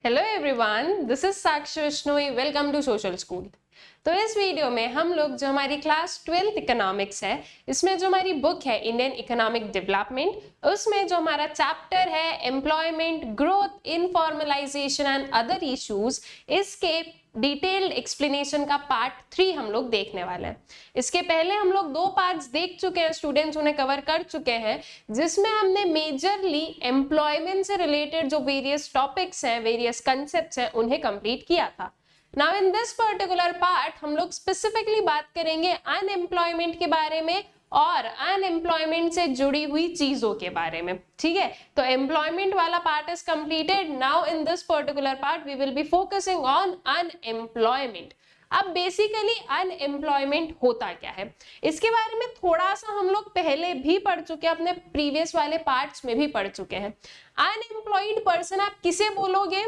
Hello everyone, this is Sakshi Vishnoi. Welcome to social school. तो इस video में हम लोग जो हमारी क्लास 12th इकोनॉमिक्स है, इसमें जो हमारी बुक है इंडियन इकोनॉमिक डेवलपमेंट, उसमें जो हमारा चैप्टर है employment, growth, informalisation and other issues, इसके डिटेल्ड एक्सप्लेनेशन का पार्ट 3 हम लोग देखने वाले हैं। इसके पहले हम लोग 2 पार्ट्स देख चुके हैं, स्टूडेंट्स उन्हें कवर कर चुके हैं, जिसमें हमने मेजरली एम्प्लॉयमेंट से रिलेटेड जो वेरियस टॉपिक्स हैं, वेरियस कंसेप्ट्स हैं, उन्हें कंप्लीट किया था। Now in this particular part हम लोग स्पेसिफिकली बात करेंगे अनएम्प्लॉयमेंट के बारे में और अनएम्प्लॉयमेंट से जुड़ी हुई चीजों के बारे में। ठीक है, तो एम्प्लॉयमेंट वाला part is completed. Now in this particular part we will be focusing on unemployment. अब बेसिकली अनएम्प्लॉयमेंट होता क्या है, इसके बारे में थोड़ा सा हम लोग पहले भी पढ़ चुके हैं, अपने प्रीवियस वाले पार्ट्स में भी पढ़ चुके हैं। अनएम्प्लॉयड पर्सन आप किसे बोलोगे?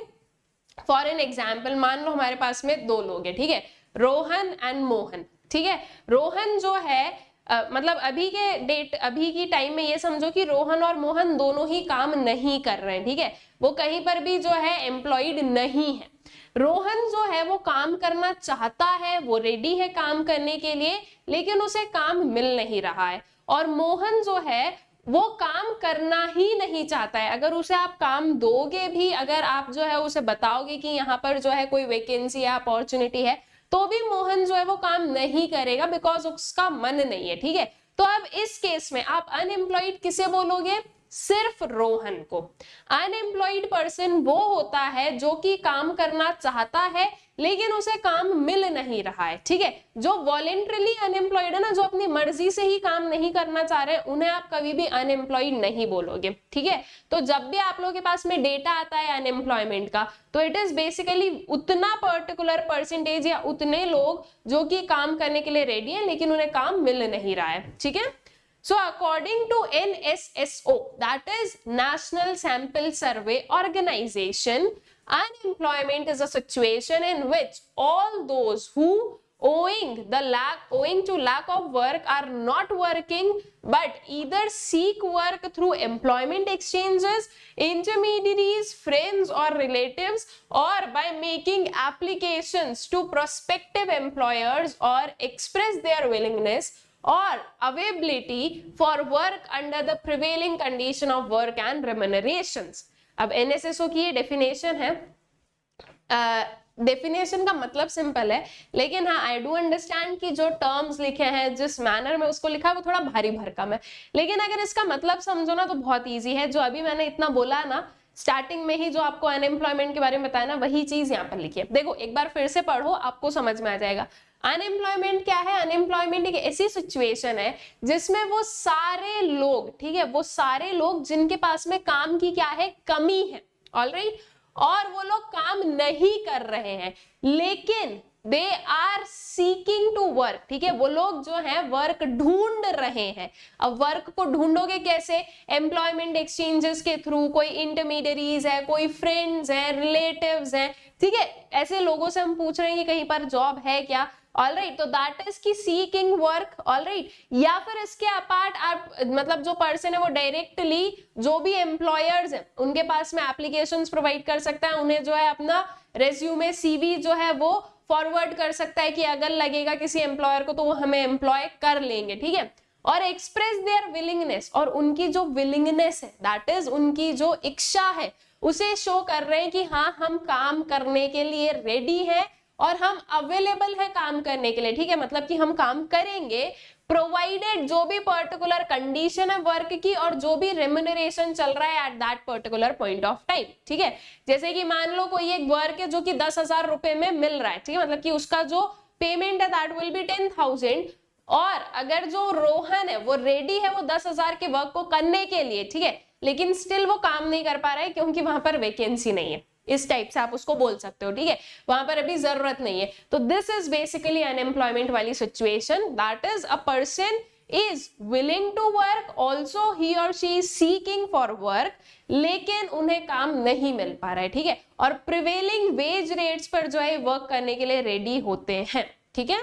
फॉर एन एग्जाम्पल, मान लो हमारे पास में 2 लोग हैं, ठीक है, रोहन एंड मोहन। ठीक है, रोहन जो है मतलब अभी की टाइम में ये समझो कि रोहन और मोहन दोनों ही काम नहीं कर रहे हैं। ठीक है, वो कहीं पर भी जो है एम्प्लॉयड नहीं है। रोहन जो है वो काम करना चाहता है, वो रेडी है काम करने के लिए, लेकिन उसे काम मिल नहीं रहा है। और मोहन जो है वो काम करना ही नहीं चाहता है। अगर उसे आप काम दोगे भी, अगर आप जो है उसे बताओगे कि यहाँ पर जो है कोई वैकेंसी है, अपॉर्चुनिटी है, तो भी मोहन जो है वो काम नहीं करेगा, बिकॉज उसका मन नहीं है। ठीक है, तो अब इस केस में आप अनएम्प्लॉयड किसे बोलोगे? सिर्फ रोहन को। अनएम्प्लॉयड पर्सन वो होता है जो कि काम करना चाहता है लेकिन उसे काम मिल नहीं रहा है। ठीक है, जो वॉलेंटरली अनएम्प्लॉयड है ना, जो अपनी मर्जी से ही काम नहीं करना चाह रहे, उन्हें आप कभी भी अनएम्प्लॉयड नहीं बोलोगे। ठीक है, तो जब भी आप लोगों के पास में डेटा आता है अनएम्प्लॉयमेंट का, तो इट इज बेसिकली उतना पर्टिकुलर परसेंटेज या उतने लोग जो कि काम करने के लिए रेडी है लेकिन उन्हें काम मिल नहीं रहा है। ठीक है, so according to NSSO, that is National Sample Survey Organization, unemployment is a situation in which all those who owing to lack of work are not working but either seek work through employment exchanges, intermediaries, friends or relatives, or by making applications to prospective employers or express their willingness or availability for work under the prevailing condition of work and remunerations। अब NSSO की ये definition है। Definition का मतलब simple है, लेकिन हाँ I do understand कि जो टर्म्स लिखे हैं, जिस मैनर में उसको लिखा है, वो थोड़ा भारी भरकम है, लेकिन अगर इसका मतलब समझो ना तो बहुत ईजी है। जो अभी मैंने इतना बोला ना स्टार्टिंग में ही, जो आपको अनएम्प्लॉयमेंट के बारे में बताया ना, वही चीज यहाँ पर लिखी है। देखो एक बार फिर से पढ़ो, आपको समझ में आ जाएगा। अनएम्प्लॉयमेंट क्या है? अनएम्प्लॉयमेंट एक ऐसी सिचुएशन है जिसमें वो सारे लोग, ठीक है, वो सारे लोग जिनके पास में काम की क्या है, कमी है, ऑलराइट, और वो लोग काम नहीं कर रहे हैं लेकिन they are seeking to work. ठीक है, वो लोग जो है वर्क ढूंढ रहे हैं। अब वर्क को ढूंढोगे कैसे? एम्प्लॉयमेंट एक्सचेंजेस के थ्रू, कोई इंटरमीडियरीज है, कोई फ्रेंड्स हैं, रिलेटिव्स हैं। ठीक है, ऐसे लोगों से हम पूछ रहे हैं कि कहीं पर जॉब है क्या, ऑलराइट, तो दैट इज की सीकिंग वर्क, ऑलराइट। या फिर इसके अपार्ट आप मतलब जो पर्सन है वो डायरेक्टली जो भी एम्प्लॉयर्स हैं उनके पास में एप्लीकेशंस प्रोवाइड कर सकता है, उन्हें जो है अपना रेज्यूमे, CV जो है वो फॉरवर्ड कर सकता है कि अगर लगेगा किसी एम्प्लॉयर को तो वो हमें एम्प्लॉय कर लेंगे। ठीक है, और एक्सप्रेस देयर विलिंगनेस, और उनकी जो विलिंगनेस है, दैट इज उनकी जो इच्छा है, उसे शो कर रहे हैं कि हाँ हम काम करने के लिए रेडी हैं और हम अवेलेबल है काम करने के लिए। ठीक है, मतलब कि हम काम करेंगे प्रोवाइडेड जो भी पर्टिकुलर कंडीशन है वर्क की और जो भी रेम्युनरेशन चल रहा है at that particular point of time. ठीक है, जैसे कि मान लो कोई एक वर्क है जो कि 10,000 रुपए में मिल रहा है, ठीक है, मतलब कि उसका जो पेमेंट है दैट विल बी 10,000, और अगर जो रोहन है वो रेडी है वो 10,000 के वर्क को करने के लिए, ठीक है, लेकिन स्टिल वो काम नहीं कर पा रहा है क्योंकि वहां पर वैकेंसी नहीं है। इस टाइप से आप उसको बोल सकते हो। ठीक है, वहां पर अभी जरूरत नहीं है। तो दिस इज बेसिकली अनएम्प्लॉयमेंट वाली situation, that is a person is willing to work, also he or she is seeking for work, लेकिन उन्हें काम नहीं मिल पा रहा है। ठीक है, और प्रिवेलिंग वेज रेट्स पर जो है वर्क करने के लिए रेडी होते हैं। ठीक है,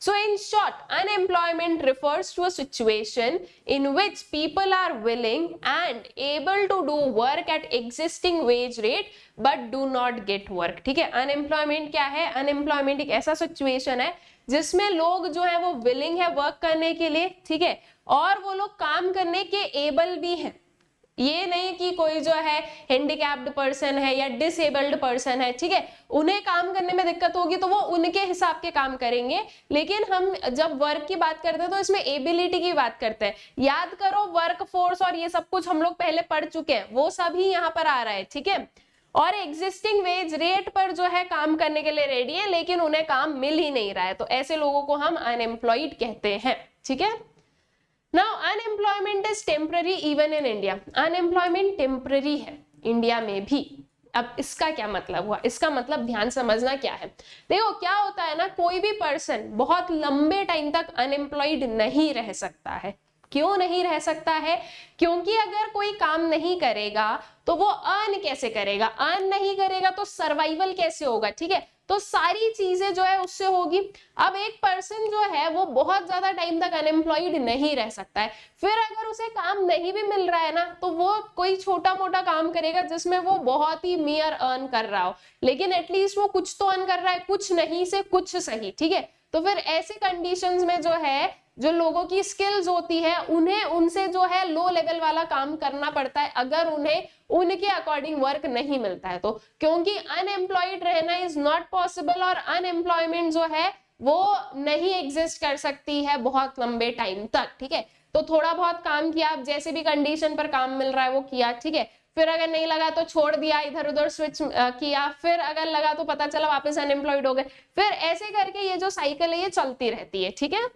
So in short, unemployment refers to a situation in which people are willing and able to do work at existing wage rate but do not get work. ठीक है, unemployment क्या है? unemployment एक ऐसा situation है जिसमें लोग जो है वो willing है वर्क करने के लिए, ठीक है, और वो लोग काम करने के एबल भी हैं। ये नहीं कि कोई जो है हैंडीकैप्ड पर्सन है या डिसेबल्ड पर्सन है, ठीक है, उन्हें काम करने में दिक्कत होगी तो वो उनके हिसाब के काम करेंगे। लेकिन हम जब वर्क की बात करते हैं तो इसमें एबिलिटी की बात करते हैं। याद करो, वर्क फोर्स और ये सब कुछ हम लोग पहले पढ़ चुके हैं, वो सभी यहाँ पर आ रहा है, ठीक है। और एग्जिस्टिंग वेज रेट पर जो है काम करने के लिए रेडी है लेकिन उन्हें काम मिल ही नहीं रहा है, तो ऐसे लोगों को हम अनएम्प्लॉयड कहते हैं, ठीक है। Now unemployment is temporary even in India. Unemployment temporary है इंडिया में भी। अब इसका क्या मतलब हुआ? इसका मतलब ध्यान समझना क्या है। देखो क्या होता है ना, कोई भी पर्सन बहुत लंबे टाइम तक अनएम्प्लॉयड नहीं रह सकता है। क्यों नहीं रह सकता है? क्योंकि अगर कोई काम नहीं करेगा तो वो अर्न कैसे करेगा? अर्न नहीं करेगा तो सर्वाइवल कैसे होगा, ठीक है, तो सारी चीजें जो है उससे होगी। अब एक पर्सन जो है वो बहुत ज्यादा टाइम तक अनएम्प्लॉयड नहीं रह सकता है, फिर अगर उसे काम नहीं भी मिल रहा है ना तो वो कोई छोटा मोटा काम करेगा जिसमें वो बहुत ही मियर अर्न कर रहा हो, लेकिन एटलीस्ट वो कुछ तो अर्न कर रहा है, कुछ नहीं से कुछ सही, ठीक है। तो फिर ऐसे कंडीशंस में जो है जो लोगों की स्किल्स होती है उन्हें उनसे जो है लो लेवल वाला काम करना पड़ता है अगर उन्हें उनके अकॉर्डिंग वर्क नहीं मिलता है तो, क्योंकि अनएम्प्लॉयड रहना इज नॉट पॉसिबल और अनएम्प्लॉयमेंट जो है वो नहीं एग्जिस्ट कर सकती है बहुत लंबे टाइम तक, ठीक है। तो थोड़ा बहुत काम किया, आप जैसे भी कंडीशन पर काम मिल रहा है वो किया, ठीक है, फिर अगर नहीं लगा तो छोड़ दिया, इधर उधर स्विच किया, फिर अगर लगा तो पता चला वापस अनएम्प्लॉयड हो गए, फिर ऐसे करके ये जो साइकिल है ये चलती रहती है, ठीक है।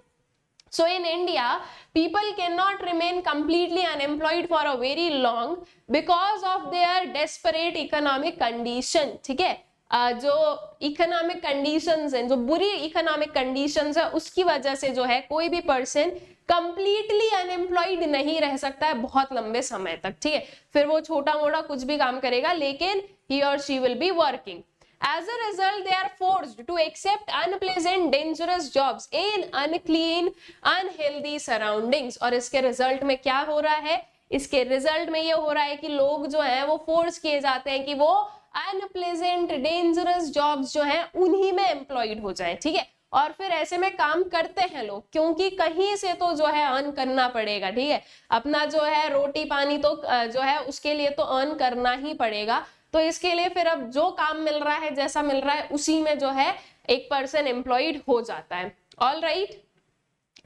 So in India, people cannot remain completely unemployed for a very long because of their desperate economic condition, ठीक है। जो इकोनॉमिक कंडीशंस हैं, जो बुरी इकोनॉमिक कंडीशंस है उसकी वजह से जो है कोई भी पर्सन कंप्लीटली अनएम्प्लॉयड नहीं रह सकता है बहुत लंबे समय तक, ठीक है। फिर वो छोटा मोटा कुछ भी काम करेगा लेकिन he or she will be working. As a result, they are forced to accept unpleasant, dangerous jobs in unclean, unhealthy surroundings. और इसके रिजल्ट में क्या हो रहा है? इसके रिजल्ट में ये हो रहा है कि लोग जो है वो फोर्स किए जाते हैं कि वो अनप्लेजेंट, डेंजरस जॉब्स जो हैं उन्हीं में एम्प्लॉयड हो जाए, ठीक है। और फिर ऐसे में काम करते हैं लोग क्योंकि कहीं से तो जो है अर्न करना पड़ेगा, ठीक है, अपना जो है रोटी पानी तो जो है उसके लिए तो अर्न करना ही पड़ेगा। तो इसके लिए फिर अब जो काम मिल रहा है, जैसा मिल रहा है, उसी में जो है एक पर्सन एम्प्लॉयड हो जाता है। All right,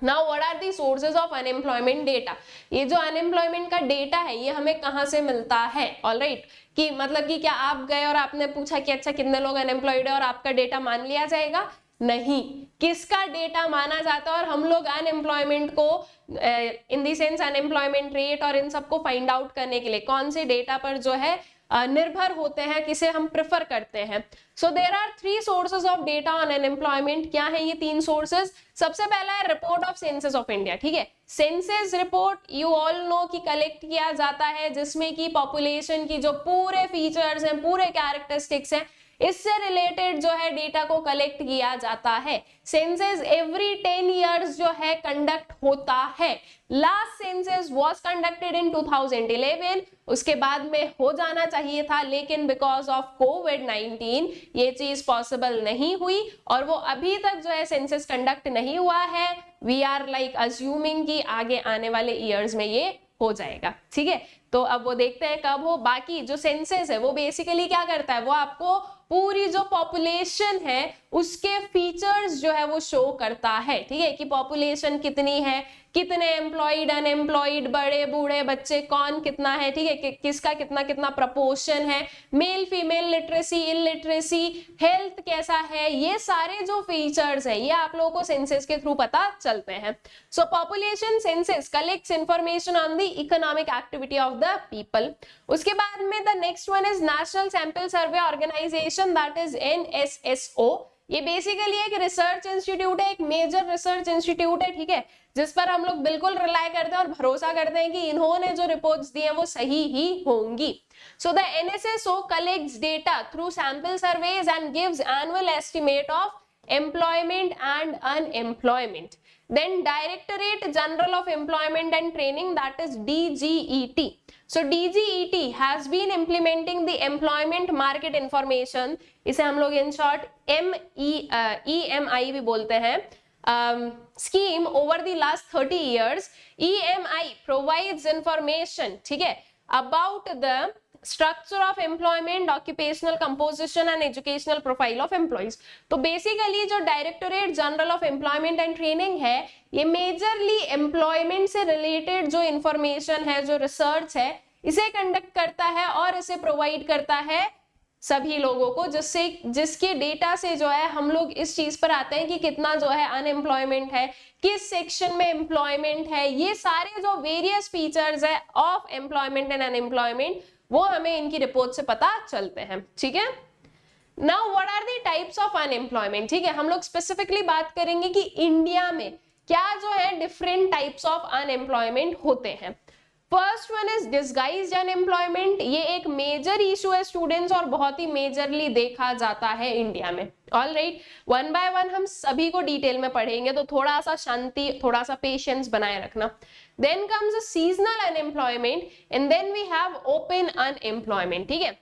now what are the sources of unemployment data? ये जो अनएम्प्लॉयमेंट का डेटा है ये हमें कहाँ से मिलता है? ऑल राइट, कि मतलब कि क्या आप गए और आपने पूछा कि अच्छा कितने लोग अनएम्प्लॉयड है और आपका डेटा मान लिया जाएगा? नहीं, किसका डेटा माना जाता है? और हम लोग अनएम्प्लॉयमेंट को इन दी सेंस अनएम्प्लॉयमेंट रेट और इन सबको फाइंड आउट करने के लिए कौन से डेटा पर जो है निर्भर होते हैं, किसे हम प्रेफर करते हैं? So there are 3 sources of data on unemployment. क्या है ये 3 सोर्सेज? सबसे पहला है report of census of India, ठीक है। Census report you all know कि कलेक्ट किया जाता है जिसमें कि पॉपुलेशन की जो पूरे फीचर्स हैं, पूरे कैरेक्टरिस्टिक्स हैं, इससे रिलेटेड जो है डेटा को कलेक्ट किया जाता है। सेंसस एवरी 10 इयर्स जो है कंडक्ट होता है। Last census was conducted in 2011, उसके बाद में हो जाना चाहिए था लेकिन बिकॉज ऑफ कोविड-19 ये चीज पॉसिबल नहीं हुई और वो अभी तक जो है सेंसस कंडक्ट नहीं हुआ है। वी आर लाइक अज्यूमिंग कि आगे आने वाले ईयर्स में ये हो जाएगा, ठीक है। तो अब वो देखते हैं कब हो। बाकी जो सेंसस है वो बेसिकली क्या करता है, वो आपको पूरी जो पॉपुलेशन है उसके फीचर्स जो है वो शो करता है, ठीक है, कि पॉपुलेशन कितनी है, कितने एम्प्लॉयड, अनएम्प्लॉयड, बड़े बूढ़े, बच्चे कौन कितना है, ठीक है, किसका कितना कितना प्रपोर्शन है, male female, literacy illiteracy, health कैसा है, ये सारे जो फीचर्स है ये आप लोगों को सेंसस के थ्रू पता चलते हैं। So population census collects information on the economic activity of the people. उसके बाद में the next one is National Sample Survey Organisation, that is NSSO। ये बेसिकली एक रिसर्च इंस्टीट्यूट है, एक मेजर रिसर्च इंस्टीट्यूट है, ठीक है, जिस पर हम लोग बिल्कुल रिलाई करते हैं और भरोसा करते हैं कि इन्होंने जो रिपोर्ट्स दी हैं वो सही ही होंगी। So the NSSO collects data through sample surveys and gives annual estimate of employment and unemployment. Then Directorate General of Employment and Training, that is DGET. So DGET has been implementing the employment market information, इसे हम लोग in short EMI भी बोलते हैं, scheme over the last 30 years. EMI provides information, ठीक है, about the structure of employment, occupational composition and educational profile of employees. तो basically जो directorate general of employment and training है, ये मेजरली एम्प्लॉयमेंट से रिलेटेड जो इंफॉर्मेशन है, जो रिसर्च है, इसे कंडक्ट करता है और इसे प्रोवाइड करता है सभी लोगों को, जिसके डेटा से जो है हम लोग इस चीज पर आते हैं कि कितना जो है अनएम्प्लॉयमेंट है, किस सेक्शन में एम्प्लॉयमेंट है, ये सारे जो वेरियस फीचर्स है ऑफ एम्प्लॉयमेंट एंड अनएम्प्लॉयमेंट, वो हमें इनकी रिपोर्ट से पता चलते हैं. ठीक है. Now what are the types of unemployment. ठीक है, हम लोग स्पेसिफिकली बात करेंगे कि इंडिया में क्या जो है डिफरेंट टाइप्स ऑफ अनएम्प्लॉयमेंट होते हैं. First one is disguised unemployment. ये एक मेजर इशू है स्टूडेंट्स और बहुत ही मेजरली देखा जाता है इंडिया में. ऑलराइट, वन बाय वन हम सभी को डिटेल में पढ़ेंगे, तो थोड़ा सा शांति, थोड़ा सा पेशेंस बनाए रखना. Then comes a seasonal unemployment and then we have open unemployment. ठीक है,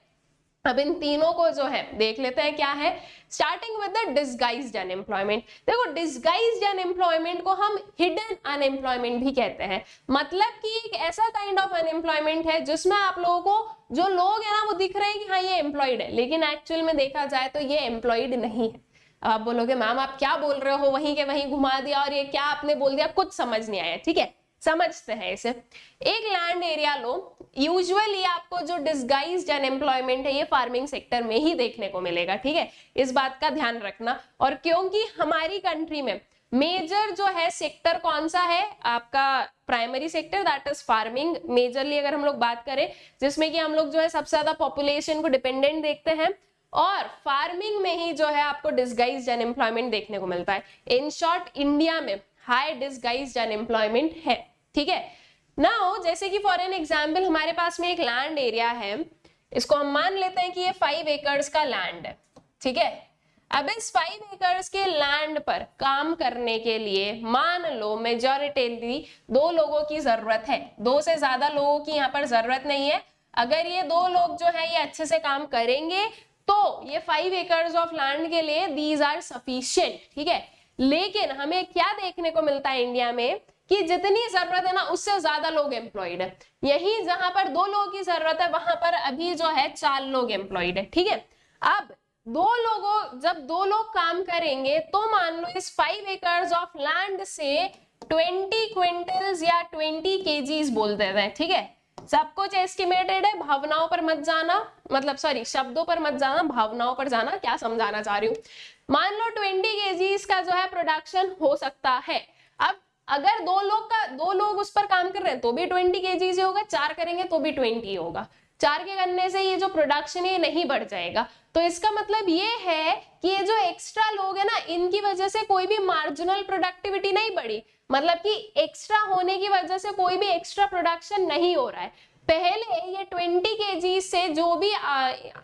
अब इन तीनों को जो है देख लेते हैं क्या है. Starting with the disguised unemployment. देखो, डिसगाइज्ड अनएम्प्लॉयमेंट को हम हिडन अनएम्प्लॉयमेंट भी कहते हैं. मतलब कि एक ऐसा काइंड ऑफ अनएम्प्लॉयमेंट है जिसमें आप लोगों को जो लोग है ना वो दिख रहे हैं कि हाँ ये एम्प्लॉयड है, लेकिन एक्चुअल में देखा जाए तो ये एम्प्लॉयड नहीं है. आप बोलोगे मैम आप क्या बोल रहे हो, वहीं के वहीं घुमा दिया और ये क्या आपने बोल दिया, कुछ समझ नहीं आया. ठीक है, समझते हैं इसे. एक लैंड एरिया लो. यूजुअली आपको जो डिसगाइज्ड अनएम्प्लॉयमेंट है ये फार्मिंग सेक्टर में ही देखने को मिलेगा. ठीक है, इस बात का ध्यान रखना. और क्योंकि हमारी कंट्री में मेजर जो है सेक्टर कौन सा है, आपका primary sector, that is farming majorly अगर हम लोग बात करें, जिसमें कि हम लोग जो है सबसे ज्यादा पॉपुलेशन को डिपेंडेंट देखते हैं, और फार्मिंग में ही जो है आपको डिसगाइज्ड अनएम्प्लॉयमेंट देखने को मिलता है. इन शॉर्ट इंडिया में हाई डिसगाइज्ड अनएम्प्लॉयमेंट है. ठीक है. नाउ जैसे कि फॉर एन एग्जांपल हमारे पास में एक लैंड एरिया है, इसको हम मान लेते हैं कि ये 5 एकर्स का लैंड है. ठीक है, अब इस 5 एकर्स के लैंड पर काम करने के लिए मान लो मेजॉरिटी 2 लोगों की जरूरत है. 2 से ज्यादा लोगों की यहाँ पर जरूरत नहीं है. अगर ये 2 लोग जो है ये अच्छे से काम करेंगे तो ये 5 एकर्स ऑफ लैंड के लिए दीज आर सफिशिएंट. ठीक है, लेकिन हमें क्या देखने को मिलता है इंडिया में कि जितनी जरूरत है ना उससे ज्यादा लोग एम्प्लॉयड है. यही जहां पर 2 लोगों की जरूरत है वहां पर अभी जो है 4 लोग एम्प्लॉयड है. ठीक है, अब 2 लोग काम करेंगे तो मान लो इस 5 एकर्स ऑफ लैंड से 20 क्विंटल्स या 20 केजीज बोल देते हैं. ठीक है, सब कुछ एस्टिमेटेड है, भावनाओं पर मत जाना, मतलब सॉरी शब्दों पर मत जाना, भावनाओं पर जाना. क्या समझाना चाह रही हूँ, मान लो 20 केजीज का जो है प्रोडक्शन हो सकता है. अब अगर 2 लोग उस पर काम कर रहे हैं तो भी 20 केजीज होगा, 4 करेंगे तो भी 20 होगा. 4 के करने से ये जो प्रोडक्शन है नहीं बढ़ जाएगा. तो इसका मतलब ये है कि ये जो एक्स्ट्रा लोग है ना इनकी वजह से कोई भी मार्जिनल प्रोडक्टिविटी नहीं बढ़ी, मतलब कि एक्स्ट्रा होने की वजह से कोई भी एक्स्ट्रा प्रोडक्शन नहीं हो रहा है. पहले ये 20 केजी से जो भी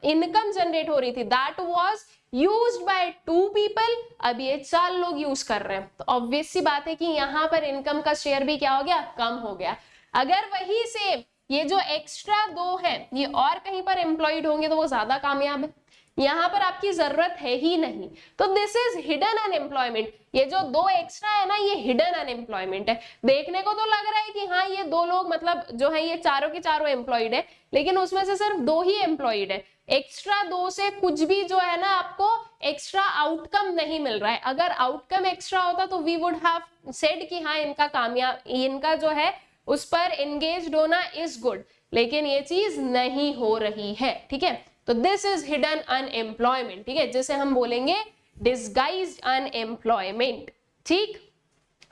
इनकम जनरेट हो रही थी that was used by 2 people, अब ये 4 लोग यूज कर रहे हैं. तो ऑब्वियस सी बात है कि यहाँ पर इनकम का शेयर भी क्या हो गया, कम हो गया. अगर वही से ये जो एक्स्ट्रा 2 है ये और कहीं पर एम्प्लॉयड होंगे तो वो ज्यादा कामयाब है. यहाँ पर आपकी जरूरत है ही नहीं. तो दिस इज हिडन अनएम्प्लॉयमेंट. ये जो 2 एक्स्ट्रा है ना ये हिडन अनएम्प्लॉयमेंट है. देखने को तो लग रहा है कि हाँ ये 2 लोग मतलब जो है ये चारों के चारों एम्प्लॉयड है, लेकिन उसमें से सिर्फ 2 ही एम्प्लॉयड है. एक्स्ट्रा 2 से कुछ भी जो है ना आपको एक्स्ट्रा आउटकम नहीं मिल रहा है. अगर आउटकम एक्स्ट्रा होता तो वी वुड हैव सेड कि हाँ इनका जो है उस पर एंगेज्ड होना इज गुड, लेकिन ये चीज नहीं हो रही है. ठीक है, तो दिस इज हिडन अनएम्प्लॉयमेंट. ठीक है, जिसे हम बोलेंगे डिसगाइज्ड अनएम्प्लॉयमेंट. ठीक,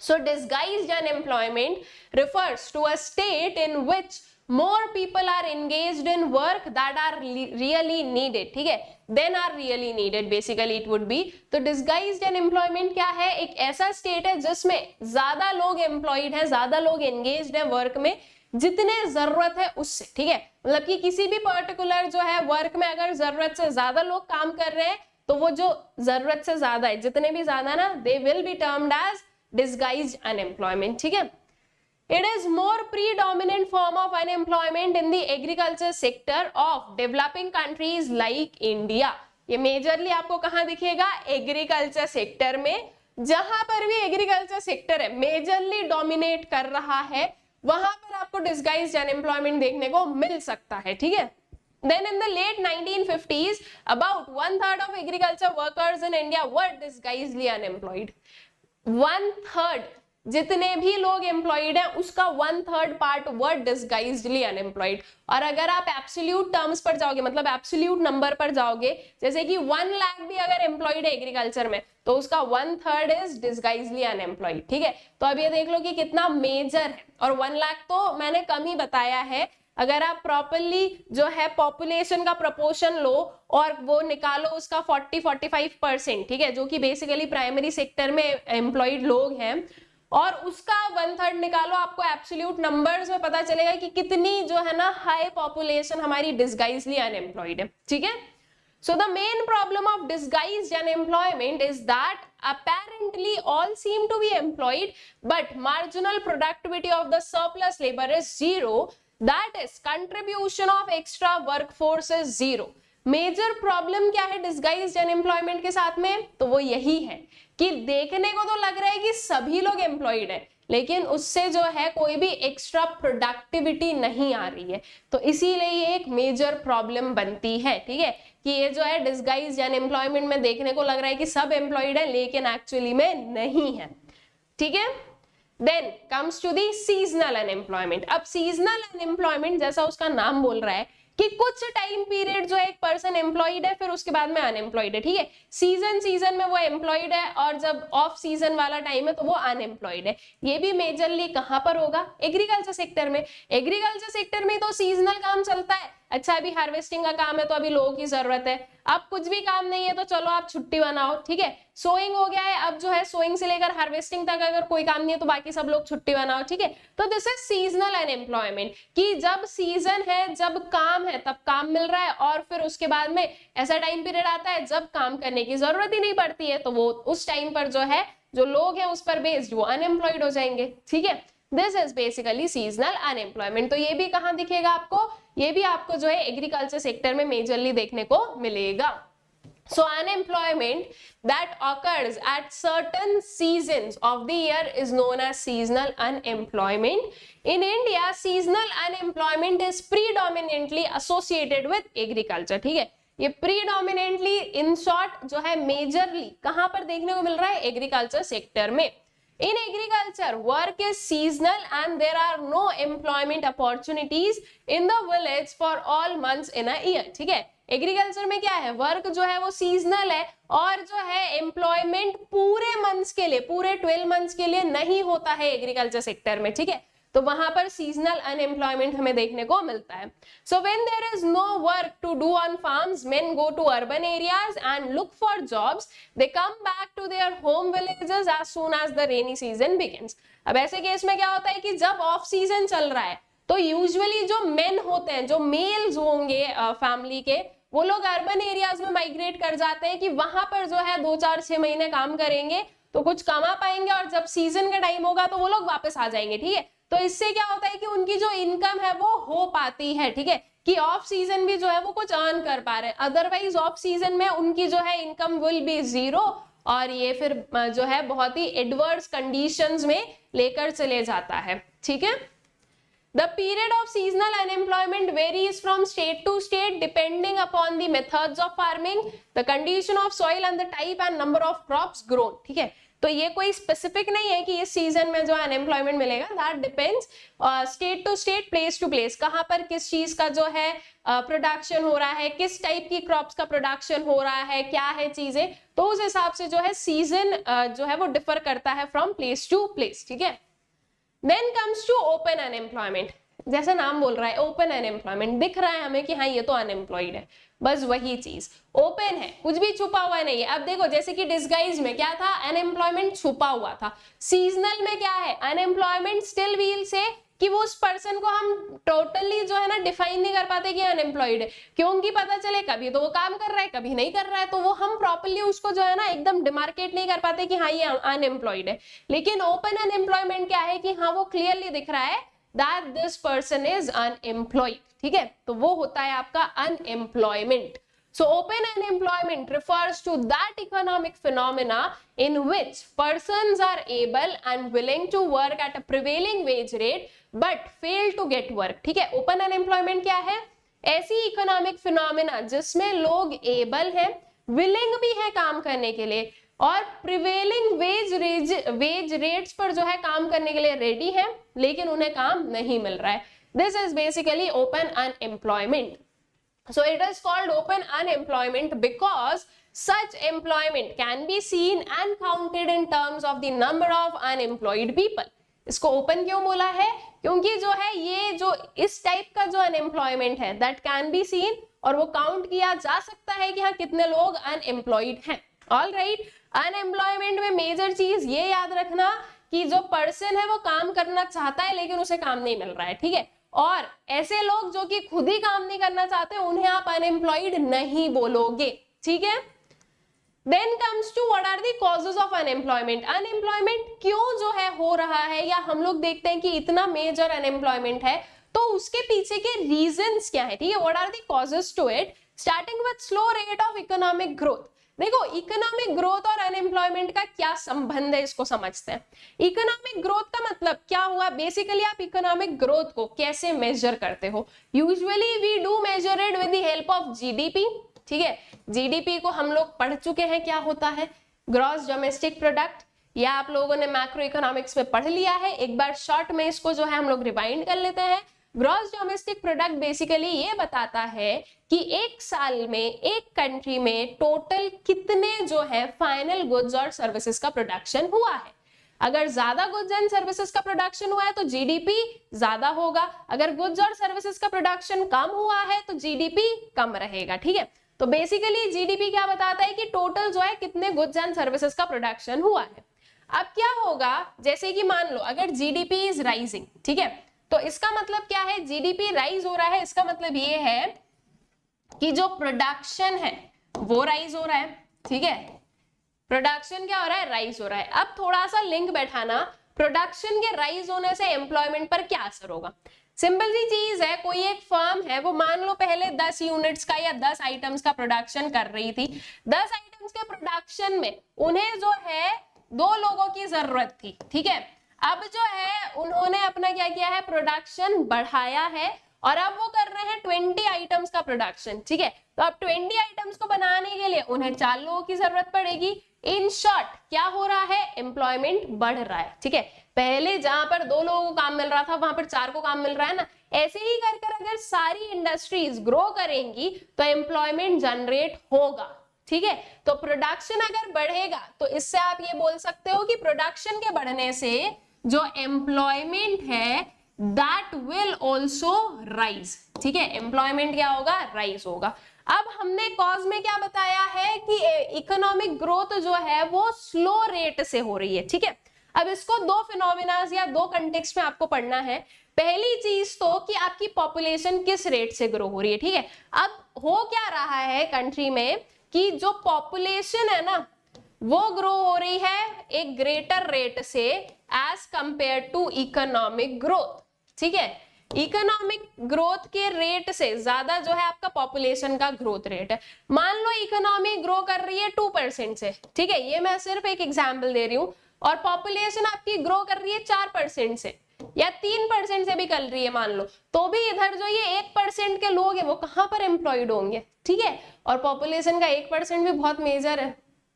so disguised unemployment refers to a state in which more people are engaged in work that are really needed. ठीक है, then are really needed basically it would be. तो disguised unemployment क्या है, एक ऐसा state है जिसमें ज्यादा लोग एम्प्लॉयड है, ज्यादा लोग एंगेज्ड है वर्क में जितने जरूरत है उससे. ठीक है, मतलब कि किसी भी पर्टिकुलर जो है वर्क में अगर जरूरत से ज्यादा लोग काम कर रहे हैं तो वो जो जरूरत से ज्यादा है, जितने भी ज्यादा ना, they will be termed as disguised unemployment, ठीक है। It is more predominant form of unemployment in the agriculture sector of developing countries like India. ये मेजरली आपको कहाँ दिखेगा? एग्रीकल्चर सेक्टर में। जहां पर भी एग्रीकल्चर सेक्टर है मेजरली डोमिनेट कर रहा है, वहां पर आपको डिसगाइज्ड अनएम्प्लॉयमेंट देखने को मिल सकता है, ठीक है। Then in the late 1950s, about 1/3 of agriculture workers in India were disguisedly unemployed. 1/3 जितने भी लोग एम्प्लॉयड हैं उसका 1/3 पार्ट वर्ड डिसगाइज्डली अनएम्प्लॉयड। और अगर आप एब्सोल्यूट टर्म्स पर जाओगे, मतलब एब्सोल्यूट नंबर पर जाओगे, जैसे कि 1 लाख भी अगर एम्प्लॉयड है एग्रीकल्चर में, तो उसका 1/3 इज डिसगाइज्डली अनएम्प्लॉयड, ठीक है। तो अब ये देख लो कि कितना मेजर है। और 1 लाख तो मैंने कम ही बताया है। अगर आप प्रॉपरली जो है पॉपुलेशन का प्रोपोर्शन लो और वो निकालो उसका 40-45%, ठीक है, जो कि बेसिकली प्राइमरी सेक्टर में एम्प्लॉयड लोग हैं, और उसका 1/3 निकालो, आपको एब्सोल्यूट नंबर्स में पता चलेगा कि कितनी जो है ना हाई पॉपुलेशन हमारी डिसगाइज्डली अनएम्प्लॉयड है, ठीक है। So the main problem of disguised unemployment is that apparently all seem to be employed, but marginal productivity of the surplus labor is zero. That is, contribution of extra workforce is zero. Major problem क्या है disguised unemployment के साथ में? तो वो यही है कि देखने को तो लग रहा है कि सभी लोग एम्प्लॉयड है, लेकिन उससे जो है कोई भी एक्स्ट्रा प्रोडक्टिविटी नहीं आ रही है। तो इसीलिए ये एक मेजर प्रॉब्लम बनती है, ठीक है, कि ये जो है डिसगाइज्ड अनएम्प्लॉयमेंट में देखने को लग रहा है कि सब एम्प्लॉयड है, लेकिन एक्चुअली में नहीं है, ठीक है। Then comes to the seasonal unemployment. अब सीजनल अनएम्प्लॉयमेंट जैसा उसका नाम बोल रहा है कि कुछ टाइम पीरियड जो है एक पर्सन एम्प्लॉयड है, फिर उसके बाद में अनएम्प्लॉयड है, ठीक है। सीजन में वो एम्प्लॉयड है और जब ऑफ सीजन वाला टाइम है तो वो अनएम्प्लॉयड है। ये भी मेजरली कहां पर होगा? एग्रीकल्चर सेक्टर में। एग्रीकल्चर सेक्टर में तो सीजनल काम चलता है। अच्छा, अभी हार्वेस्टिंग का काम है तो अभी लोगों की जरूरत है। अब कुछ भी काम नहीं है तो चलो आप छुट्टी बनाओ, ठीक है। सोइंग हो गया है, अब जो है सोइंग से लेकर हार्वेस्टिंग तक अगर कोई काम नहीं है तो बाकी सब लोग छुट्टी बनाओ, ठीक है। तो दिस इज सीजनल अनएम्प्लॉयमेंट, कि जब सीजन है, जब काम है, तब काम मिल रहा है, और फिर उसके बाद में ऐसा टाइम पीरियड आता है जब काम करने की जरूरत ही नहीं पड़ती है, तो वो उस टाइम पर जो है जो लोग हैं उस पर बेस्ड वो अनएम्प्लॉयड हो जाएंगे, ठीक है। This is basically seasonal unemployment. तो ये भी कहां दिखेगा आपको? ये भी आपको जो है एग्रीकल्चर सेक्टर में मेजरली देखने को मिलेगा। So unemployment that occurs at certain seasons of the year is known as seasonal unemployment. In India, seasonal unemployment is predominantly associated with agriculture, ठीक है। ये predominantly in short जो है majorly कहां पर देखने को मिल रहा है? एग्रीकल्चर सेक्टर में। In agriculture, work is seasonal and there are no employment opportunities in the village for all months in a year, ठीक है। एग्रीकल्चर में क्या है? वर्क जो है वो सीजनल है, और जो है एम्प्लॉयमेंट पूरे मंथ्स के लिए, पूरे 12 मंथ्स के लिए नहीं होता है एग्रीकल्चर सेक्टर में, ठीक है। तो वहां पर सीजनल अनएम्प्लॉयमेंट हमें देखने को मिलता है। So when there is no work to do on farms, men go to urban areas and look for jobs. They come back to their home villages as soon as the rainy season begins. अब ऐसे case में क्या होता है कि जब off season चल रहा है तो यूजुअली जो मेन होते हैं, जो मेल्स होंगे फैमिली के, वो लोग अर्बन एरियाज में माइग्रेट कर जाते हैं कि वहां पर जो है 2-4-6 महीने काम करेंगे तो कुछ कमा पाएंगे, और जब सीजन का टाइम होगा तो वो लोग वापस आ जाएंगे, ठीक है। तो इससे क्या होता है कि उनकी जो इनकम है वो हो पाती है, ठीक है, कि ऑफ सीजन भी जो है वो कुछ अर्न कर पा रहे हैं। अदरवाइज ऑफ सीजन में उनकी जो है इनकम विल बी जीरो, और ये फिर जो है बहुत ही एडवर्स कंडीशंस में लेकर चले जाता है, ठीक है। The period of seasonal unemployment varies from state to state depending upon the methods of farming, the condition of soil and the type and number of crops grown, ठीक है। तो ये कोई स्पेसिफिक नहीं है कि इस सीजन में जो अनएम्प्लॉयमेंट मिलेगा, that depends state to state, place to place, कहां पर किस चीज का जो है प्रोडक्शन हो रहा है, किस टाइप की क्रॉप्स का प्रोडक्शन हो रहा है, क्या है चीजें, तो उस हिसाब से जो है सीजन जो है वो डिफर करता है फ्रॉम प्लेस टू प्लेस, ठीक है। Then comes to open unemployment. जैसा नाम बोल रहा है ओपन अनएम्प्लॉयमेंट, दिख रहा है हमें कि हाँ ये तो अनएम्प्लॉयड है, बस वही चीज, ओपन है, कुछ भी छुपा हुआ नहीं है। अब देखो जैसे कि डिसगाइज में क्या था? अनएम्प्लॉयमेंट छुपा हुआ था। सीजनल में क्या है? अनएम्प्लॉयमेंट स्टिल वील से कि वो उस पर्सन को हम टोटली जो है ना डिफाइन नहीं कर पाते कि अनएम्प्लॉयड है, क्योंकि पता चले कभी तो वो काम कर रहा है कभी नहीं कर रहा है, तो वो हम प्रॉपरली उसको जो है ना एकदम डिमार्केट नहीं कर पाते कि हाँ ये अनएम्प्लॉयड है। लेकिन ओपन अनएम्प्लॉयमेंट क्या है कि हाँ वो क्लियरली दिख रहा है that this person is unemployed, ठीक है, तो वो होता है आपका unemployment. So open unemployment refers to that economic phenomena in which persons are able and willing to work at a prevailing wage rate but fail to get work, ठीक है। open unemployment क्या है? ऐसी economic phenomena जिसमें लोग able हैं, willing भी है काम करने के लिए और prevailing wage rates पर जो है काम करने के लिए ready है, लेकिन उन्हें काम नहीं मिल रहा है। This is basically open unemployment. So it is called open unemployment because such employment can be seen and counted in terms of the number of unemployed people. इसको open क्यों बोला है? क्योंकि जो है ये जो इस टाइप का जो unemployment है that can be seen और वो काउंट किया जा सकता है कि हाँ कितने लोग अनएम्प्लॉयड हैं। ऑल राइट, अनएम्प्लॉयमेंट में मेजर चीज ये याद रखना कि जो पर्सन है वो काम करना चाहता है लेकिन उसे काम नहीं मिल रहा है, ठीक है, और ऐसे लोग जो कि खुद ही काम नहीं करना चाहते उन्हें आप अनएम्प्लॉयड नहीं बोलोगे, ठीक है। Then comes to what are the causes of unemployment. Unemployment क्यों जो है हो रहा है, या हम लोग देखते हैं कि इतना मेजर अनएम्प्लॉयमेंट है तो उसके पीछे के रीजंस क्या है, ठीक है, what are the causes to it, starting with slow rate of economic growth. देखो इकोनॉमिक ग्रोथ और अनएम्प्लॉयमेंट का क्या संबंध है इसको समझते हैं। इकोनॉमिक ग्रोथ का मतलब क्या हुआ, बेसिकली आप इकोनॉमिक ग्रोथ को कैसे मेजर करते हो, usually we do measure it with the help of GDP, ठीक है। जीडीपी को हम लोग पढ़ चुके हैं क्या होता है, ग्रॉस डोमेस्टिक प्रोडक्ट, या आप लोगों ने मैक्रो इकोनॉमिक्स में पढ़ लिया है, एक बार शॉर्ट में इसको जो है हम लोग रिवाइंड कर लेते हैं। ग्रॉस डोमेस्टिक प्रोडक्ट बेसिकली ये बताता है कि एक साल में एक कंट्री में टोटल कितने जो है फाइनल गुड्स और सर्विसेज का प्रोडक्शन हुआ है। अगर ज्यादा गुड्स एंड सर्विसेज का प्रोडक्शन हुआ है तो जीडीपी ज्यादा होगा, अगर गुड्स और सर्विसेज का प्रोडक्शन कम हुआ है तो जीडीपी कम रहेगा, ठीक है। तो बेसिकली जीडीपी क्या बताता है कि टोटल जो है कितने गुड्स एंड सर्विसेज का प्रोडक्शन हुआ है। अब क्या होगा, जैसे कि मान लो अगर जीडीपी इज राइजिंग, ठीक है, तो इसका मतलब क्या है, जीडीपी राइज हो रहा है, इसका मतलब ये है कि जो प्रोडक्शन है वो राइज हो रहा है, ठीक है, प्रोडक्शन क्या हो रहा है, राइज हो रहा है। अब थोड़ा सा लिंक बैठाना, प्रोडक्शन के राइज होने से एम्प्लॉयमेंट पर क्या असर होगा। सिंपल सी चीज है, कोई एक फर्म है वो मान लो पहले 10 यूनिट्स का या 10 आइटम्स का प्रोडक्शन कर रही थी, 10 आइटम्स के प्रोडक्शन में उन्हें जो है 2 लोगों की जरूरत थी, ठीक है। अब जो है उन्होंने अपना क्या किया है, प्रोडक्शन बढ़ाया है और अब वो कर रहे हैं 20 आइटम्स का प्रोडक्शन, ठीक है। तो अब 20 आइटम्स को बनाने के लिए उन्हें 4 लोगों की जरूरत पड़ेगी। इन शॉर्ट क्या हो रहा है, एम्प्लॉयमेंट बढ़ रहा है, ठीक है। पहले जहां पर 2 लोगों को काम मिल रहा था वहां पर 4 को काम मिल रहा है ना, ऐसे ही कर कर अगर सारी इंडस्ट्रीज ग्रो करेंगी तो एम्प्लॉयमेंट जनरेट होगा, ठीक है। तो प्रोडक्शन अगर बढ़ेगा तो इससे आप ये बोल सकते हो कि प्रोडक्शन के बढ़ने से जो एम्प्लॉयमेंट है दैट विल ऑल्सो राइज, ठीक है, एम्प्लॉयमेंट क्या होगा, राइज होगा। अब हमने कॉज में क्या बताया है कि इकोनॉमिक ग्रोथ जो है वो स्लो रेट से हो रही है, ठीक है। अब इसको 2 फिनोमिनास या 2 कंटेक्स्ट में आपको पढ़ना है। पहली चीज तो कि आपकी पॉपुलेशन किस रेट से ग्रो हो रही है, ठीक है। अब हो क्या रहा है कंट्री में कि जो पॉपुलेशन है ना वो ग्रो हो रही है एक ग्रेटर रेट से as compare to economic growth, ठीक है। इकोनॉमिक ग्रोथ के रेट से ज्यादा जो है आपका पॉपुलेशन का ग्रोथ रेट है। मान लो इकोनॉमी ग्रो कर रही है 2% से, ठीक है, ये मैं सिर्फ एक एग्जांपल दे रही हूँ, और पॉपुलेशन आपकी ग्रो कर रही है 4% से या 3% से भी कर रही है मान लो, तो भी इधर जो ये 1% के लोग हैं वो कहाँ पर एम्प्लॉयड होंगे, ठीक है, और पॉपुलेशन का 1% भी बहुत मेजर है।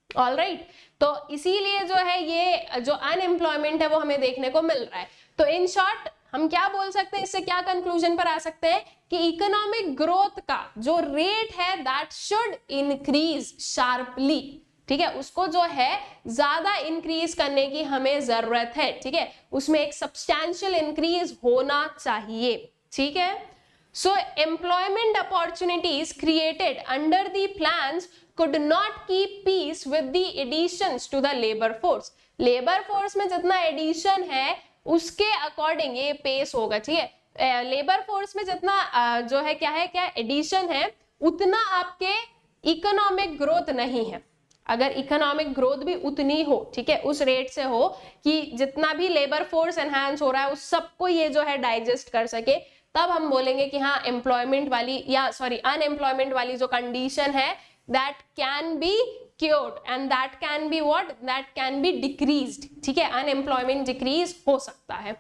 ऑल राइट, तो इसीलिए जो है ये जो अनएम्प्लॉयमेंट है वो हमें देखने को मिल रहा है। तो इन शॉर्ट हम क्या बोल सकते हैं, इससे क्या कंक्लूजन पर आ सकते हैं कि इकोनॉमिक ग्रोथ का जो रेट है दैट शुड इंक्रीज शार्पली, ठीक है, उसको जो है ज्यादा इंक्रीज करने की हमें जरूरत है, ठीक है, उसमें एक सब्सटैंशियल इंक्रीज होना चाहिए, ठीक है। So employment opportunities created under the plans could not keep pace with the additions to the labor force. Labour force में जितना एडिशन है उसके अकॉर्डिंग ये पेस होगा, ठीक है। लेबर फोर्स में जितना जो है क्या एडिशन है उतना आपके इकोनॉमिक ग्रोथ नहीं है। अगर इकोनॉमिक ग्रोथ भी उतनी हो, ठीक है, उस रेट से हो कि जितना भी लेबर फोर्स एनहांस हो रहा है उस सबको ये जो है डाइजेस्ट कर सके, तब हम बोलेंगे कि हाँ एम्प्लॉयमेंट वाली या सॉरी अनएम्प्लॉयमेंट वाली जो कंडीशन है that can be cured and that can be what, that can be decreased, ठीक है, अनएम्प्लॉयमेंट डिक्रीज हो सकता है।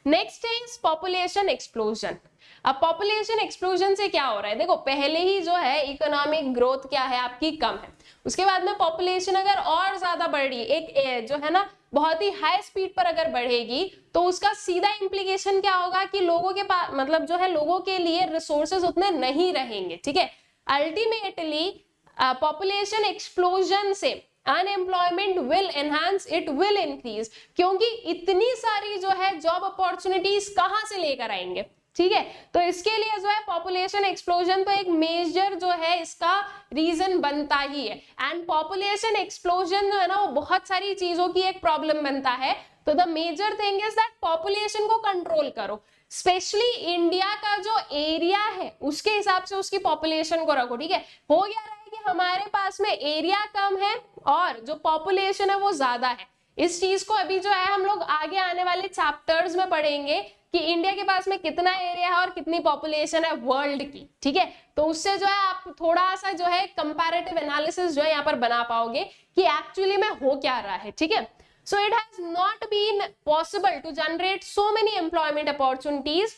Next is population explosion. अब पॉपुलेशन एक्सप्लोजन से क्या हो रहा है, देखो पहले ही जो है इकोनॉमिक ग्रोथ क्या है आपकी कम है, उसके बाद में पॉपुलेशन अगर और ज्यादा बढ़ रही है, एक जो है ना बहुत ही हाई स्पीड पर अगर बढ़ेगी तो उसका सीधा इम्प्लीकेशन क्या होगा कि लोगों के पास मतलब जो है लोगों के लिए रिसोर्सेज उतने नहीं रहेंगे, ठीक है। अल्टीमेटली पॉपुलेशन एक्सप्लोजन से unemployment will enhance, it will increase, क्योंकि इतनी सारी जो है जॉब अपॉर्चुनिटीज कहां से लेकर आएंगे, ठीक है। तो इसके लिए जो है पॉपुलेशन एक्सप्लोजन तो एक मेजर जो है इसका रीजन बनता ही है। एंड पॉपुलेशन एक्सप्लोजन जो है ना वो बहुत सारी चीजों की एक प्रॉब्लम बनता है। तो the major thing is that population को कंट्रोल करो, स्पेशली इंडिया का जो एरिया है उसके हिसाब से उसकी पॉपुलेशन को रखो, ठीक है। हो गया रहा है कि हमारे पास में एरिया कम है और जो पॉपुलेशन है वो ज्यादा है। इस चीज को अभी जो है हम लोग आगे आने वाले चैप्टर्स में पढ़ेंगे कि इंडिया के पास में कितना एरिया है और कितनी पॉपुलेशन है वर्ल्ड की, ठीक है। तो उससे जो है आप थोड़ा सा जो है कंपैरेटिव एनालिसिस जो है यहाँ पर बना पाओगे कि एक्चुअली में हो क्या रहा है, ठीक है। So it has not been possible to generate so many employment opportunities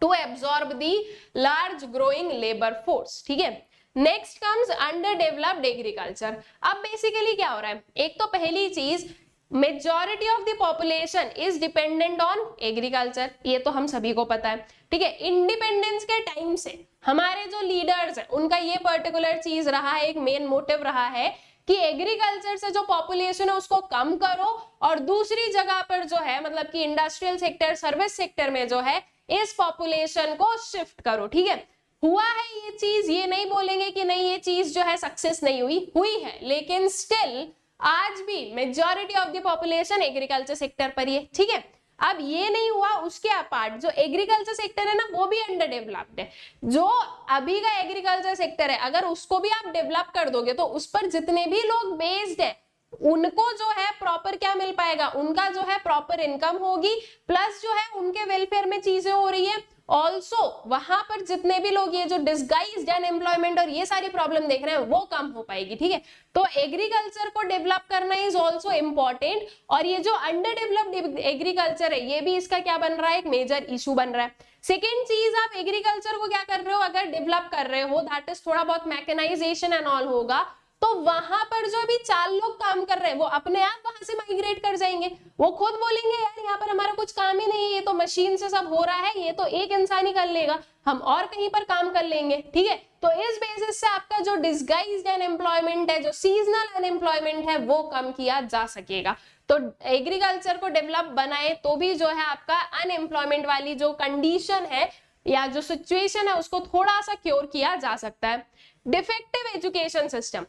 to absorb the large growing labour force, ठीक है। Next comes under developed agriculture. अब बेसिकली क्या हो रहा है, एक तो पहली चीज majority of the population is dependent on agriculture, ये तो हम सभी को पता है, ठीक है। इंडिपेंडेंस के टाइम से हमारे जो लीडर्स हैं उनका ये पर्टिकुलर चीज रहा है, एक मेन मोटिव रहा है कि एग्रीकल्चर से जो पॉपुलेशन है उसको कम करो और दूसरी जगह पर जो है मतलब कि इंडस्ट्रियल सेक्टर, सर्विस सेक्टर में जो है इस पॉपुलेशन को शिफ्ट करो, ठीक है। हुआ है ये चीज, ये नहीं बोलेंगे कि नहीं ये चीज जो है सक्सेस नहीं हुई है, लेकिन स्टिल आज भी majority of the population agriculture sector पर ही है, ठीक है। अब ये नहीं हुआ, उसके अपार्ट जो एग्रीकल्चर सेक्टर है ना वो भी अंडर डेवलप्ड है। जो अभी का एग्रीकल्चर सेक्टर है अगर उसको भी आप डेवलप कर दोगे तो उस पर जितने भी लोग बेस्ड है उनको जो है प्रॉपर क्या मिल पाएगा, उनका जो है प्रॉपर इनकम होगी, प्लस जो है उनके वेलफेयर में चीजें हो रही है। ऑल्सो वहां पर जितने भी लोग ये जो डिस्गाइज्ड अनएम्प्लॉयमेंट और ये सारी प्रॉब्लम देख रहे हैं वो कम हो पाएगी, ठीक है। तो एग्रीकल्चर को डेवलप करना इज ऑल्सो इम्पोर्टेंट, और ये जो अंडर डेवलप्ड एग्रीकल्चर है ये भी इसका क्या बन रहा है, एक मेजर इशू बन रहा है। सेकेंड चीज, आप एग्रीकल्चर को क्या कर रहे हो, अगर डेवलप कर रहे हो दैट इज थोड़ा बहुत मैकेनाइजेशन एंड ऑल होगा, तो वहां पर जो भी 4 लोग काम कर रहे हैं वो अपने आप वहां से माइग्रेट कर जाएंगे। वो खुद बोलेंगे यार यहाँ पर हमारा कुछ काम ही नहीं है, ये तो मशीन से सब हो रहा है, ये तो एक इंसान ही कर लेगा, हम और कहीं पर काम कर लेंगे, ठीक है। तो इस बेसिस से आपका जो डिस्गाइज्ड अनएम्प्लॉयमेंट है, जो सीजनल अनएम्प्लॉयमेंट है वो कम किया जा सकेगा। तो एग्रीकल्चर को डेवलप बनाए तो भी जो है आपका अनएम्प्लॉयमेंट वाली जो कंडीशन है या जो सिचुएशन है उसको थोड़ा सा क्योर किया जा सकता है। डिफेक्टिव एजुकेशन सिस्टम,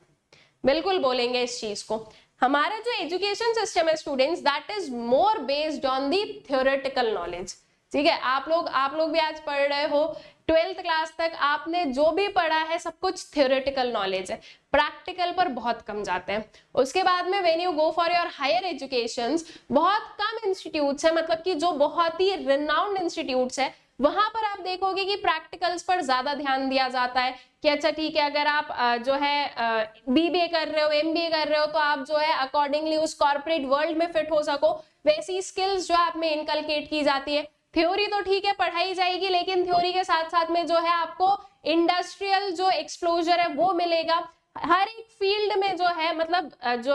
बिल्कुल बोलेंगे इस चीज को। हमारा जो एजुकेशन सिस्टम है students that is more based on the theoretical knowledge, ठीक है। आप लोग भी आज पढ़ रहे हो 12th क्लास तक आपने जो भी पढ़ा है सब कुछ थ्योरेटिकल नॉलेज है, प्रैक्टिकल पर बहुत कम जाते हैं। उसके बाद में when you go for your higher educations, बहुत कम इंस्टीट्यूट्स है, मतलब कि जो बहुत ही रिनाउंड इंस्टीट्यूट्स है वहां पर आप देखोगे कि प्रैक्टिकल्स पर ज्यादा ध्यान दिया जाता है कि अच्छा ठीक है अगर आप जो है बीबीए कर रहे हो, एमबीए कर रहे हो, तो आप जो है अकॉर्डिंगली उस कॉर्पोरेट वर्ल्ड में फिट हो सको, वैसी स्किल्स जो आप में इनकलकेट की जाती है। थ्योरी तो ठीक है पढ़ाई जाएगी, लेकिन थ्योरी के साथ साथ में जो है आपको इंडस्ट्रियल जो एक्सप्लोजर है वो मिलेगा। हर एक फील्ड में जो है मतलब जो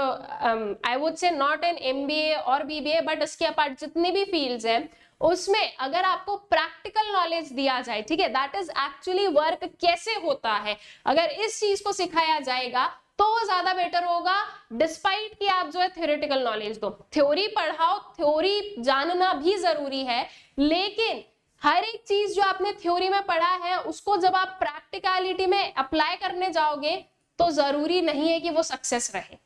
I would say not an MBA और बीबीए बट इसके अपार्ट जितनी भी फील्ड्स हैं उसमें अगर आपको प्रैक्टिकल नॉलेज दिया जाए, ठीक है, दैट इज एक्चुअली वर्क कैसे होता है, अगर इस चीज को सिखाया जाएगा तो वो ज्यादा बेटर होगा, डिस्पाइट कि आप जो है थ्योरेटिकल नॉलेज दो। थ्योरी पढ़ाओ, थ्योरी जानना भी जरूरी है, लेकिन हर एक चीज जो आपने थ्योरी में पढ़ा है उसको जब आप प्रैक्टिकलिटी में अप्लाई करने जाओगे तो जरूरी नहीं है कि वो सक्सेस रहे।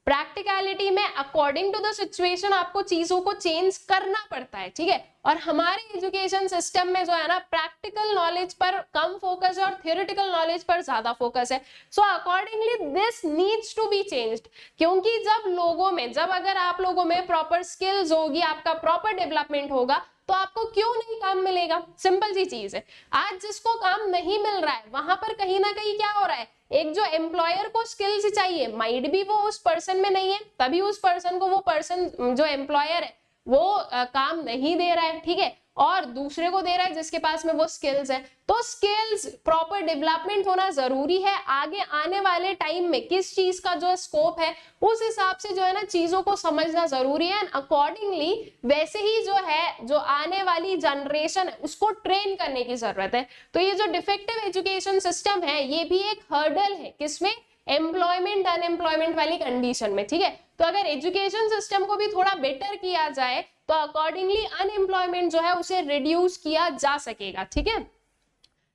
प्रैक्टिकलिटी में अकॉर्डिंग टू द सिचुएशन आपको चीजों को चेंज करना पड़ता है, ठीक है। और हमारे एजुकेशन सिस्टम में जो है ना प्रैक्टिकल नॉलेज पर कम फोकस है और थियोरेटिकल नॉलेज पर ज्यादा फोकस है। So accordingly this needs to be changed, क्योंकि जब अगर आप लोगों में प्रॉपर स्किल्स होगी, आपका प्रॉपर डेवलपमेंट होगा, तो आपको क्यों नहीं काम मिलेगा? सिंपल सी चीज है। आज जिसको काम नहीं मिल रहा है वहां पर कहीं ना कहीं क्या हो रहा है, एक जो एम्प्लॉयर को स्किल्स चाहिए, माइट भी वो उस पर्सन में नहीं है, तभी उस पर्सन को वो पर्सन जो एम्प्लॉयर है वो काम नहीं दे रहा है, ठीक है, और दूसरे को दे रहा है जिसके पास में वो स्किल्स है। तो स्किल्स प्रॉपर डेवलपमेंट होना जरूरी है। आगे आने वाले टाइम में किस चीज का जो स्कोप है उस हिसाब से जो है ना चीजों को समझना जरूरी है, एंड अकॉर्डिंगली वैसे ही जो है जो आने वाली जनरेशन है उसको ट्रेन करने की जरूरत है। तो ये जो डिफेक्टिव एजुकेशन सिस्टम है ये भी एक हर्डल है, किसमें? एम्प्लॉयमेंट अनएम्प्लॉयमेंट वाली कंडीशन में, ठीक है। तो अगर एजुकेशन सिस्टम को भी थोड़ा बेटर किया जाए तो अकॉर्डिंगली अनएम्प्लॉयमेंट जो है उसे रिड्यूस किया जा सकेगा, ठीक है।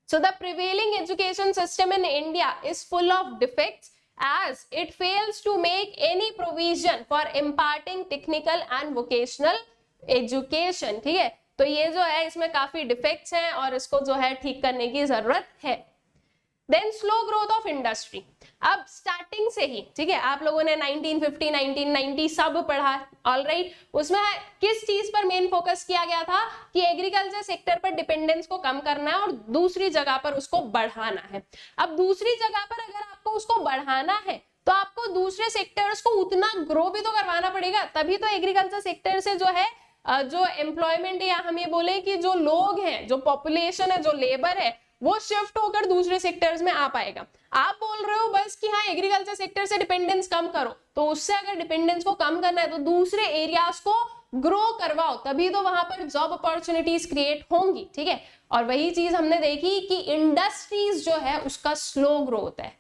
So the prevailing education system in India is full of defects as it fails to make any provision for imparting technical and vocational education, ठीक है। तो ये जो है इसमें काफी डिफेक्ट्स हैं और इसको जो है ठीक करने की जरूरत है। Then slow growth of industry. अब स्टार्टिंग से ही, ठीक है, आप लोगों ने 1950 1990 सब पढ़ा, ऑलराइट। उसमें किस चीज पर मेन फोकस किया गया था कि एग्रीकल्चर सेक्टर पर डिपेंडेंस को कम करना है और दूसरी जगह पर उसको बढ़ाना है। अब दूसरी जगह पर अगर आपको उसको बढ़ाना है तो आपको दूसरे सेक्टर्स को उतना ग्रो भी तो करवाना पड़ेगा, तभी तो एग्रीकल्चर सेक्टर से जो है जो एम्प्लॉयमेंट, या हम ये बोले कि जो लोग हैं, जो पॉपुलेशन है, जो लेबर है, वो शिफ्ट होकर दूसरे सेक्टर्स में आ पाएगा। आप बोल रहे हो बस कि हाँ एग्रीकल्चर सेक्टर से डिपेंडेंस कम करो, तो उससे अगर डिपेंडेंस को कम करना है तो दूसरे एरियाज को ग्रो करवाओ, तभी तो वहां पर जॉब अपॉर्चुनिटीज क्रिएट होंगी, ठीक है। और वही चीज हमने देखी कि इंडस्ट्रीज जो है उसका स्लो ग्रोथ है।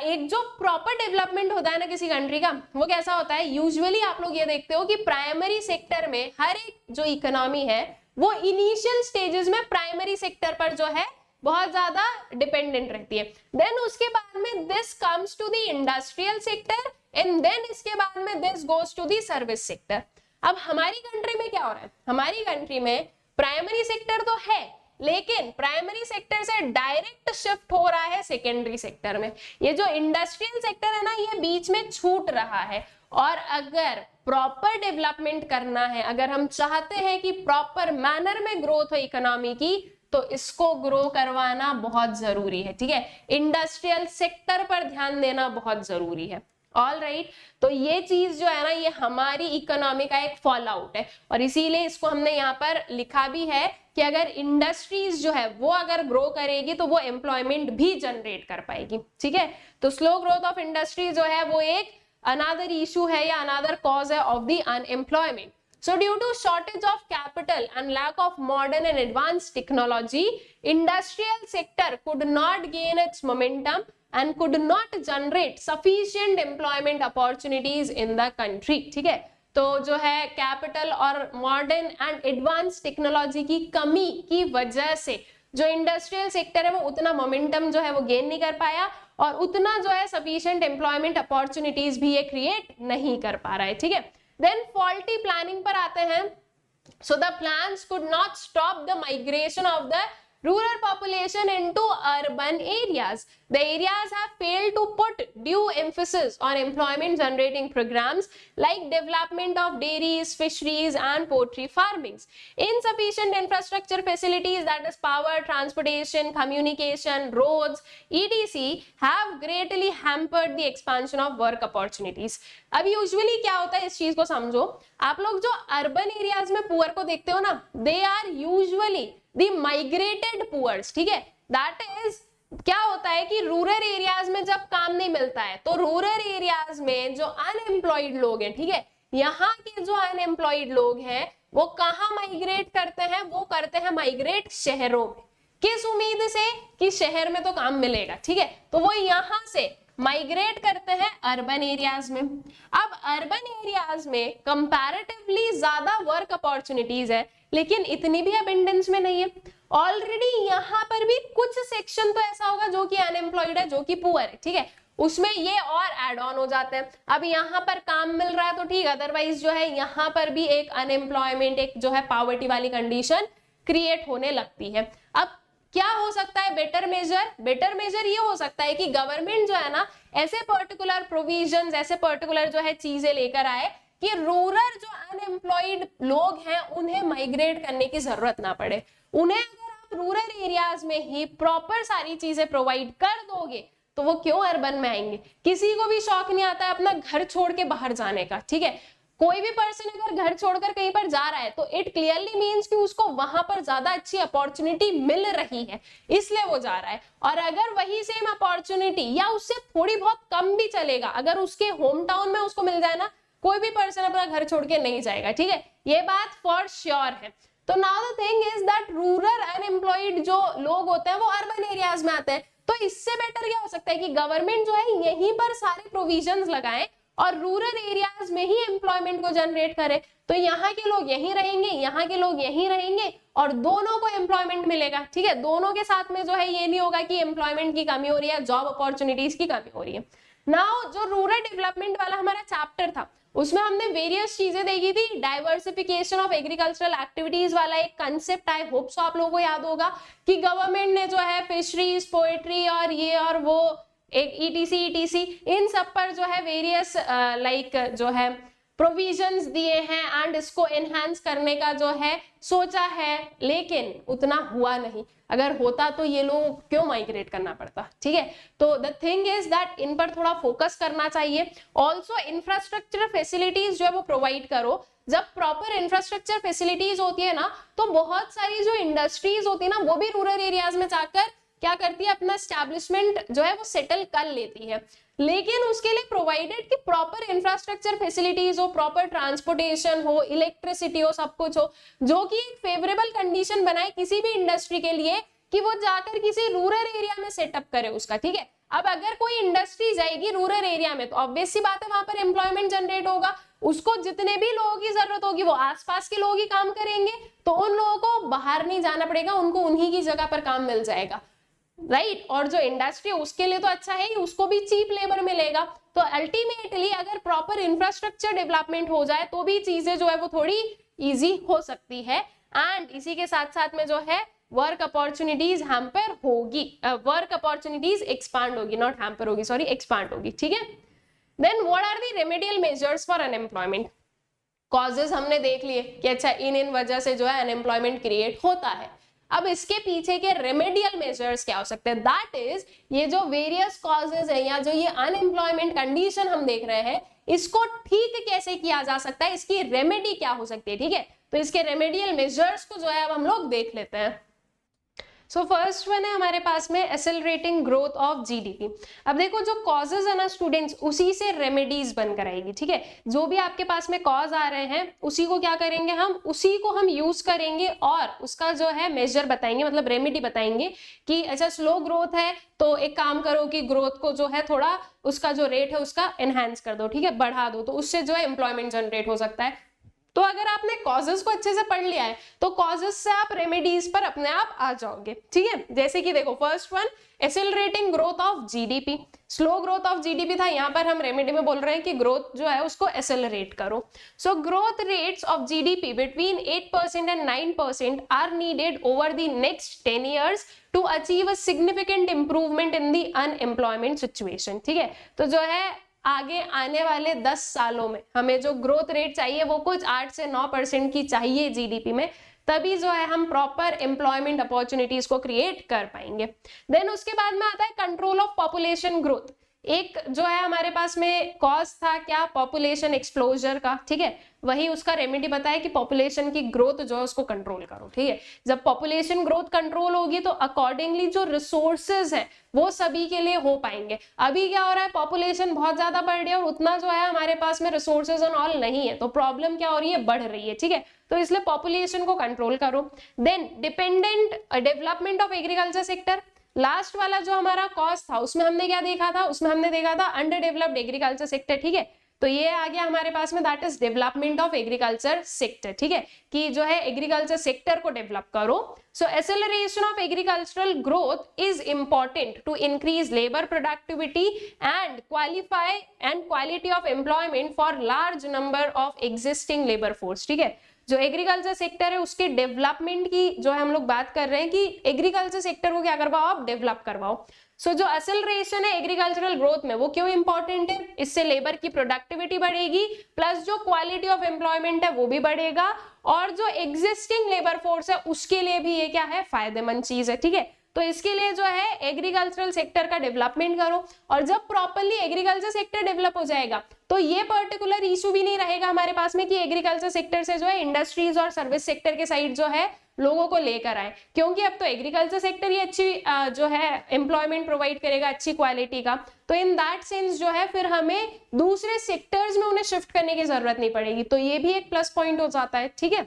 एक जो प्रॉपर डेवलपमेंट होता है ना किसी कंट्री का, वो कैसा होता है? यूजुअली आप लोग ये देखते हो कि प्राइमरी सेक्टर में हर एक जो इकोनॉमी है वो इनिशियल स्टेजेस में प्राइमरी सेक्टर पर जो है बहुत ज्यादा डिपेंडेंट रहती है। देन उसके बाद में this comes to the industrial sector and then इसके बाद में this goes to the service sector. अब हमारी कंट्री में क्या हो रहा है? हमारी कंट्री में प्राइमरी सेक्टर तो है, लेकिन प्राइमरी सेक्टर से डायरेक्ट शिफ्ट हो रहा है सेकेंडरी सेक्टर में। ये जो इंडस्ट्रियल सेक्टर है ना ये बीच में छूट रहा है, और अगर प्रॉपर डेवलपमेंट करना है, अगर हम चाहते हैं कि प्रॉपर मैनर में ग्रोथ हो इकोनॉमी की, तो इसको ग्रो करवाना बहुत जरूरी है, ठीक है। इंडस्ट्रियल सेक्टर पर ध्यान देना बहुत जरूरी है, ऑल राइट। तो ये चीज जो है ना ये हमारी इकोनॉमी का एक फॉल आउट है, और इसीलिए इसको हमने यहाँ पर लिखा भी है कि अगर इंडस्ट्रीज जो है वो अगर ग्रो करेगी तो वो एम्प्लॉयमेंट भी जनरेट कर पाएगी, ठीक है। तो स्लो ग्रोथ ऑफ इंडस्ट्री जो है वो एक अनदर इशू है या अनदर कॉज है of the unemployment. So due to shortage of capital and lack of modern and advanced technology, industrial sector could not gain its momentum and could not generate sufficient employment opportunities in the country, ठीक है। तो जो है capital और modern and advance technology की कमी की वजह से जो इंडस्ट्रियल सेक्टर है वो उतना मोमेंटम जो है वो गेन नहीं कर पाया, और उतना जो है सफिशिएंट एम्प्लॉयमेंट अपॉर्चुनिटीज भी ये क्रिएट नहीं कर पा रहा है, ठीक है। देन फॉल्टी प्लानिंग पर आते हैं। So the plans could not stop the migration of the rural population into urban areas. The areas have failed to put due emphasis on employment generating programs like development of dairies, fisheries and poultry farmings. Insufficient infrastructure facilities, that is power, transportation, communication, roads, etc. have greatly hampered the expansion of work opportunities. अब usually क्या होता है इस चीज को समझो। आप लोग जो अर्बन एरियाज में पुअर को देखते हो ना, they are usually the migrated poors, ठीक है। दैट इज क्या होता है कि रूरल एरियाज में जब काम नहीं मिलता है तो रूरल एरियाज में जो अनएम्प्लॉयड लोग हैं, ठीक है, यहाँ के जो अनएम्प्लॉयड लोग हैं वो कहाँ माइग्रेट करते हैं? वो करते हैं माइग्रेट शहरों में। किस उम्मीद से? कि शहर में तो काम मिलेगा, ठीक है। तो वो यहाँ से माइग्रेट करते हैं अर्बन एरियाज में। अब अर्बन एरियाज में कंपैरेटिवली ज्यादा वर्क अपॉर्चुनिटीज है, लेकिन इतनी भी अबंडेंस में नहीं है। ऑलरेडी यहाँ पर भी कुछ सेक्शन तो ऐसा होगा जो कि अनएम्प्लॉयड है, जो कि पुअर है, ठीक है। उसमें ये और ऐड ऑन हो जाते हैं। अब यहाँ पर काम मिल रहा है तो ठीक, अदरवाइज जो है यहाँ पर भी एक अनएम्प्लॉयमेंट, एक जो है पॉवर्टी वाली कंडीशन क्रिएट होने लगती है। अब क्या हो सकता है बेटर मेजर? बेटर मेजर ये हो सकता है कि गवर्नमेंट जो है ना ऐसे पर्टिकुलर प्रोविजंस, ऐसे पर्टिकुलर जो है चीजें लेकर आए कि रूरल जो अनएम्प्लॉयड लोग हैं उन्हें माइग्रेट करने की जरूरत ना पड़े। उन्हें अगर आप रूरल एरियाज में ही प्रॉपर सारी चीजें प्रोवाइड कर दोगे तो वो क्यों अर्बन में आएंगे? किसी को भी शौक नहीं आता है अपना घर छोड़ के बाहर जाने का, ठीक है। कोई भी पर्सन अगर घर छोड़कर कहीं पर जा रहा है तो इट क्लियरली मीन्स कि उसको वहां पर ज्यादा अच्छी अपॉर्चुनिटी मिल रही है, इसलिए वो जा रहा है। और अगर वही सेम अपॉर्चुनिटी या उससे थोड़ी बहुत कम भी चलेगा, अगर उसके होम टाउन में उसको मिल जाए ना, कोई भी पर्सन अपना घर छोड़ के नहीं जाएगा, ठीक है, ये बात फॉर श्योर है। तो now the thing is that rural unemployed जो लोग होते हैं वो अर्बन एरियाज में आते हैं। तो इससे बेटर क्या हो सकता है कि गवर्नमेंट जो है यहीं पर सारे प्रोविजंस लगाए और रूरल एरियाज में ही एम्प्लॉयमेंट को जनरेट करे। तो यहाँ के लोग यहीं रहेंगे, यहाँ के लोग यहीं रहेंगे और दोनों को एम्प्लॉयमेंट मिलेगा, ठीक है। दोनों के साथ में जो है ये नहीं होगा कि एम्प्लॉयमेंट की कमी हो रही है, जॉब अपॉर्चुनिटीज की कमी हो रही है। नाउ जो रूरल डेवलपमेंट वाला हमारा चैप्टर था उसमें हमने वेरियस चीजें देखी थी। डाइवर्सिफिकेशन ऑफ एग्रीकल्चरल एक्टिविटीज वाला एक कंसेप्ट, आई होप सो आप लोगों को याद होगा कि गवर्नमेंट ने जो है फिशरीज, पोएट्री और ये और वो एक ईटीसी इन सब पर जो है वेरियस लाइक जो है प्रोविजंस दिए हैं एंड इसको एनहांस करने का जो है सोचा है, लेकिन उतना हुआ नहीं। अगर होता तो ये लोग क्यों माइग्रेट करना पड़ता, ठीक है। तो the thing is that in पर थोड़ा फोकस करना चाहिए। ऑल्सो इंफ्रास्ट्रक्चर फैसिलिटीज जो है वो प्रोवाइड करो। जब प्रॉपर इंफ्रास्ट्रक्चर फैसिलिटीज होती है ना तो बहुत सारी जो इंडस्ट्रीज होती है ना वो भी रूरल एरियाज में जाकर क्या करती है, अपना एस्टैब्लिशमेंट जो है वो सेटल कर लेती है। लेकिन उसके लिए प्रोवाइडेड कि प्रॉपर इंफ्रास्ट्रक्चर फैसिलिटीज हो, प्रॉपर ट्रांसपोर्टेशन हो, इलेक्ट्रिसिटी हो, सब कुछ हो, जो कि एक फेवरेबल कंडीशन बनाए किसी भी इंडस्ट्री के लिए कि वो जाकर किसी रूरल एरिया में सेटअप करे उसका, ठीक है। अब अगर कोई इंडस्ट्री जाएगी रूरल एरिया में तो ऑब्वियस सी बात है वहां पर एम्प्लॉयमेंट जनरेट होगा, उसको जितने भी लोगों की जरूरत होगी वो आसपास के लोग ही काम करेंगे, तो उन लोगों को बाहर नहीं जाना पड़ेगा, उनको उन्हीं की जगह पर काम मिल जाएगा, राइट। और जो इंडस्ट्री उसके लिए तो अच्छा है, उसको भी चीप लेबर मिलेगा। तो अल्टीमेटली अगर प्रॉपर इंफ्रास्ट्रक्चर डेवलपमेंट हो जाए तो भी चीजें जो है वो थोड़ी इजी हो सकती है। एंड इसी के साथ साथ में जो है वर्क अपॉर्चुनिटीज हैम्पर होगी, वर्क अपॉर्चुनिटीज एक्सपांड होगी, नॉट हैम्पर होगी, सॉरी एक्सपांड होगी, ठीक है। Then what are the remedial measures for unemployment? Causes हमने देख लिए कि अच्छा इन वजह से जो है अनएम्प्लॉयमेंट क्रिएट होता है। अब इसके पीछे के रेमेडियल मेजर्स क्या हो सकते हैं? दैट इज ये जो वेरियस कॉजेज है या जो ये अनएम्प्लॉयमेंट कंडीशन हम देख रहे हैं इसको ठीक कैसे किया जा सकता है, इसकी रेमेडी क्या हो सकती है, ठीक है। तो इसके रेमेडियल मेजर्स को जो है अब हम लोग देख लेते हैं। सो फर्स्ट वन है हमारे पास में एक्सेलरेटिंग ग्रोथ ऑफ जीडीपी। अब देखो जो कॉजेज है ना स्टूडेंट्स, उसी से रेमेडीज बनकर आएगी, ठीक है। जो भी आपके पास में कॉज आ रहे हैं उसी को क्या करेंगे हम, उसी को हम यूज करेंगे और उसका जो है मेजर बताएंगे, मतलब रेमेडी बताएंगे कि अच्छा स्लो ग्रोथ है तो एक काम करो कि ग्रोथ को जो है थोड़ा उसका जो रेट है उसका एनहांस कर दो, ठीक है, बढ़ा दो, तो उससे जो है एम्प्लॉयमेंट जनरेट हो सकता है। तो अगर आपने कॉजेस को अच्छे से पढ़ लिया है तो कॉजेस से आप रेमेडीज पर अपने आप आ जाओगे, ठीक है। जैसे कि देखो first one accelerating growth of GDP, slow growth of GDP था, यहाँ पर हम रेमेडी में बोल रहे हैं कि ग्रोथ जो है उसको एक्सेलरेट करो। So growth rates of GDP between 8% and 9% are needed over the next 10 years to achieve a significant improvement in the unemployment situation, ठीक है। तो जो है आगे आने वाले 10 सालों में हमें जो ग्रोथ रेट चाहिए वो कुछ 8 से 9% की चाहिए जीडीपी में, तभी जो है हम प्रॉपर एम्प्लॉयमेंट अपॉर्चुनिटीज को क्रिएट कर पाएंगे। देन उसके बाद में आता है कंट्रोल ऑफ पॉपुलेशन ग्रोथ। एक जो है हमारे पास में कॉज था क्या, पॉपुलेशन एक्सप्लोजर का, ठीक है। वही उसका रेमेडी बताया कि पॉपुलेशन की ग्रोथ जो है उसको कंट्रोल करो, ठीक है। जब पॉपुलेशन ग्रोथ कंट्रोल होगी तो अकॉर्डिंगली जो रिसोर्सेज है वो सभी के लिए हो पाएंगे। अभी क्या हो रहा है, पॉपुलेशन बहुत ज्यादा बढ़ रही है और उतना जो है हमारे पास में रिसोर्सेज एंड ऑल नहीं है, तो प्रॉब्लम क्या हो रही है, बढ़ रही है, ठीक है। तो इसलिए पॉपुलेशन को कंट्रोल करो। Then dependent development of agriculture sector, last वाला जो हमारा कॉज था उसमें हमने क्या देखा था, उसमें हमने देखा था अंडर डेवलप्ड एग्रीकल्चर सेक्टर, ठीक है। तो ये आ गया हमारे पास में, that is development of agriculture sector, ठीक है, कि जो है एग्रीकल्चर सेक्टर को डेवलप करो। So acceleration of agricultural growth is important to increase labour productivity and quality of employment for large number of existing labour force, ठीक है। जो एग्रीकल्चर सेक्टर है उसके डेवलपमेंट की जो है हम लोग बात कर रहे हैं कि एग्रीकल्चर सेक्टर को क्या करवाओ आप, डेवलप करवाओ। सो जो एक्सेलरेशन है एग्रीकल्चरल ग्रोथ में वो क्यों इंपॉर्टेंट है, इससे लेबर की प्रोडक्टिविटी बढ़ेगी, प्लस जो क्वालिटी ऑफ एम्प्लॉयमेंट है वो भी बढ़ेगा, और जो एग्जिस्टिंग लेबर फोर्स है उसके लिए भी ये क्या है, फायदेमंद चीज है, ठीक है। तो इसके लिए जो है एग्रीकल्चरल सेक्टर का डेवलपमेंट करो, और जब प्रॉपर्ली एग्रीकल्चर सेक्टर डेवलप हो जाएगा तो ये पर्टिकुलर इशू भी नहीं रहेगा हमारे पास में कि एग्रीकल्चर सेक्टर से जो है इंडस्ट्रीज और सर्विस सेक्टर के साइड जो है लोगों को लेकर आए, क्योंकि अब तो एग्रीकल्चर सेक्टर ही अच्छी जो है एम्प्लॉयमेंट प्रोवाइड करेगा अच्छी क्वालिटी का। तो इन दैट सेंस जो है फिर हमें दूसरे सेक्टर्स में उन्हें शिफ्ट करने की जरूरत नहीं पड़ेगी, तो ये भी एक प्लस पॉइंट हो जाता है, ठीक है।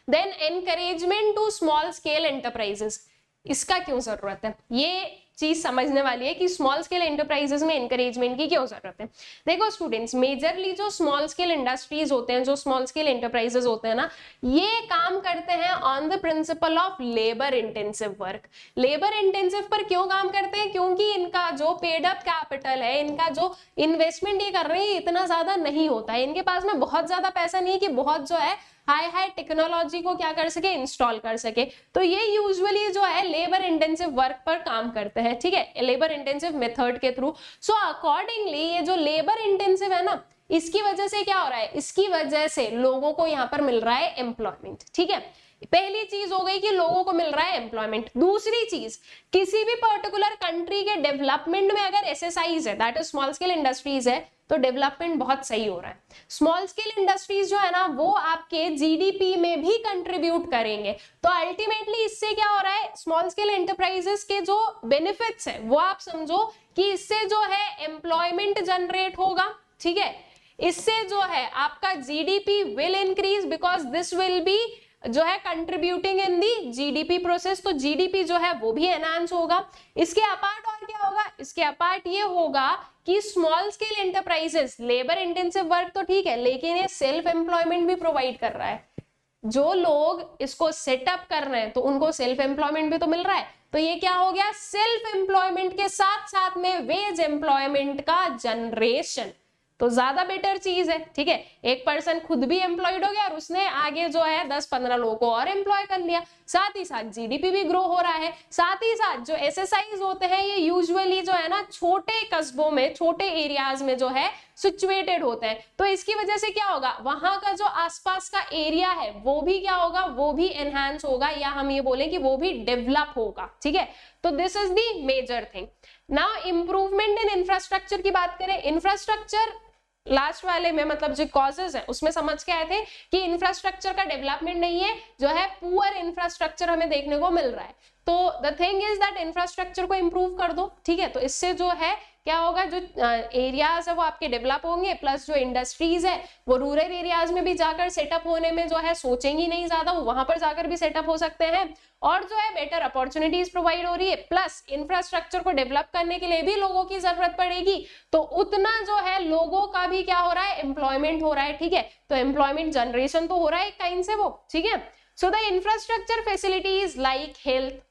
Then encouragement to small scale enterprises, इसका क्यों जरूरत है, ये चीज समझने वाली है कि स्मॉल स्केल एंटरप्राइजेस में एनकरेजमेंट की क्यों जरूरत है। देखो स्टूडेंट्स, मेजरली जो स्मॉल स्केल इंडस्ट्रीज होते हैं, जो स्मॉल स्केल एंटरप्राइजेस होते हैं ना, ये काम करते हैं on the principle of labour intensive work. Labour intensive पर क्यों काम करते हैं, क्योंकि इनका जो पेड अप कैपिटल है, इनका जो इन्वेस्टमेंट ये कर रहे हैं इतना ज्यादा नहीं होता है, इनके पास में बहुत ज्यादा पैसा नहीं है कि बहुत जो है हाई टेक्नोलॉजी को क्या कर सके, इंस्टॉल कर सके। तो ये यूजुअली जो है लेबर इंटेंसिव वर्क पर काम करते हैं, ठीक है, लेबर इंटेंसिव मेथड के थ्रू। सो अकॉर्डिंगली ये जो लेबर इंटेंसिव है ना, इसकी वजह से क्या हो रहा है, इसकी वजह से लोगों को यहाँ पर मिल रहा है एम्प्लॉयमेंट, ठीक है। पहली चीज हो गई कि लोगों को मिल रहा है एम्प्लॉयमेंट। दूसरी चीज, किसी भी पर्टिकुलर कंट्री के डेवलपमेंट में अगर एसएसआईज है, that is small scale industries है, तो डेवलपमेंट बहुत सही हो रहा है। स्मॉल स्केल इंडस्ट्रीज जो है ना वो आपके जीडीपी में भी कंट्रीब्यूट करेंगे। तो अल्टीमेटली इससे क्या हो रहा है, स्मॉल स्केल एंटरप्राइजेस के जो बेनिफिट्स है वो आप समझो कि इससे जो है एम्प्लॉयमेंट जनरेट होगा, ठीक है, इससे जो है आपका GDP will increase because this will be जो है कंट्रीब्यूटिंग इन दी जीडीपी प्रोसेस, तो जीडीपी जो है वो भी एनहांस होगा। इसके अपार्ट और क्या होगा, इसके अपार्ट ये होगा कि small scale enterprises labour intensive work तो ठीक है, लेकिन ये सेल्फ एम्प्लॉयमेंट भी प्रोवाइड कर रहा है। जो लोग इसको सेटअप कर रहे हैं तो उनको सेल्फ एम्प्लॉयमेंट भी तो मिल रहा है। तो ये क्या हो गया, सेल्फ एम्प्लॉयमेंट के साथ साथ में वेज एम्प्लॉयमेंट का जनरेशन, तो ज्यादा बेटर चीज है, ठीक है। एक पर्सन खुद भी एम्प्लॉयड हो गया और उसने आगे जो है 10-15 लोगों को और एम्प्लॉय कर लिया, साथ ही साथ जीडीपी भी ग्रो हो रहा है। साथ ही साथ जो एसएसआईज होते हैं ये यूजुअली जो है ना छोटे कस्बों में, छोटे एरियाज में जो है सिचुएटेड होते हैं, तो इसकी वजह से क्या होगा, वहां का जो आसपास का एरिया है वो भी क्या होगा, वो भी एनहांस होगा, या हम ये बोले कि वो भी डेवलप होगा, ठीक है। तो this is the major thing. Now improvement in infrastructure की बात करें, इंफ्रास्ट्रक्चर लास्ट वाले में मतलब जो कॉजेज है उसमें समझ के आए थे कि इंफ्रास्ट्रक्चर का डेवलपमेंट नहीं है, जो है पुअर इंफ्रास्ट्रक्चर हमें देखने को मिल रहा है। तो the thing is that infrastructure को इंप्रूव कर दो, ठीक है, तो इससे जो है क्या होगा, जो एरियाज है वो आपके डेवलप होंगे, प्लस जो इंडस्ट्रीज है वो रूरल एरियाज में भी जाकर सेटअप होने में जो है सोचेंगी नहीं ज्यादा, वो वहां पर जाकर भी सेटअप हो सकते हैं, और जो है बेटर अपॉर्चुनिटीज प्रोवाइड हो रही है। प्लस इंफ्रास्ट्रक्चर को डेवलप करने के लिए भी लोगों की जरूरत पड़ेगी, तो उतना जो है लोगों का भी क्या हो रहा है, एम्प्लॉयमेंट हो रहा है, ठीक है। तो एम्प्लॉयमेंट जनरेशन तो हो रहा है एक काइंड से वो, ठीक है। So the infrastructure facilities like health,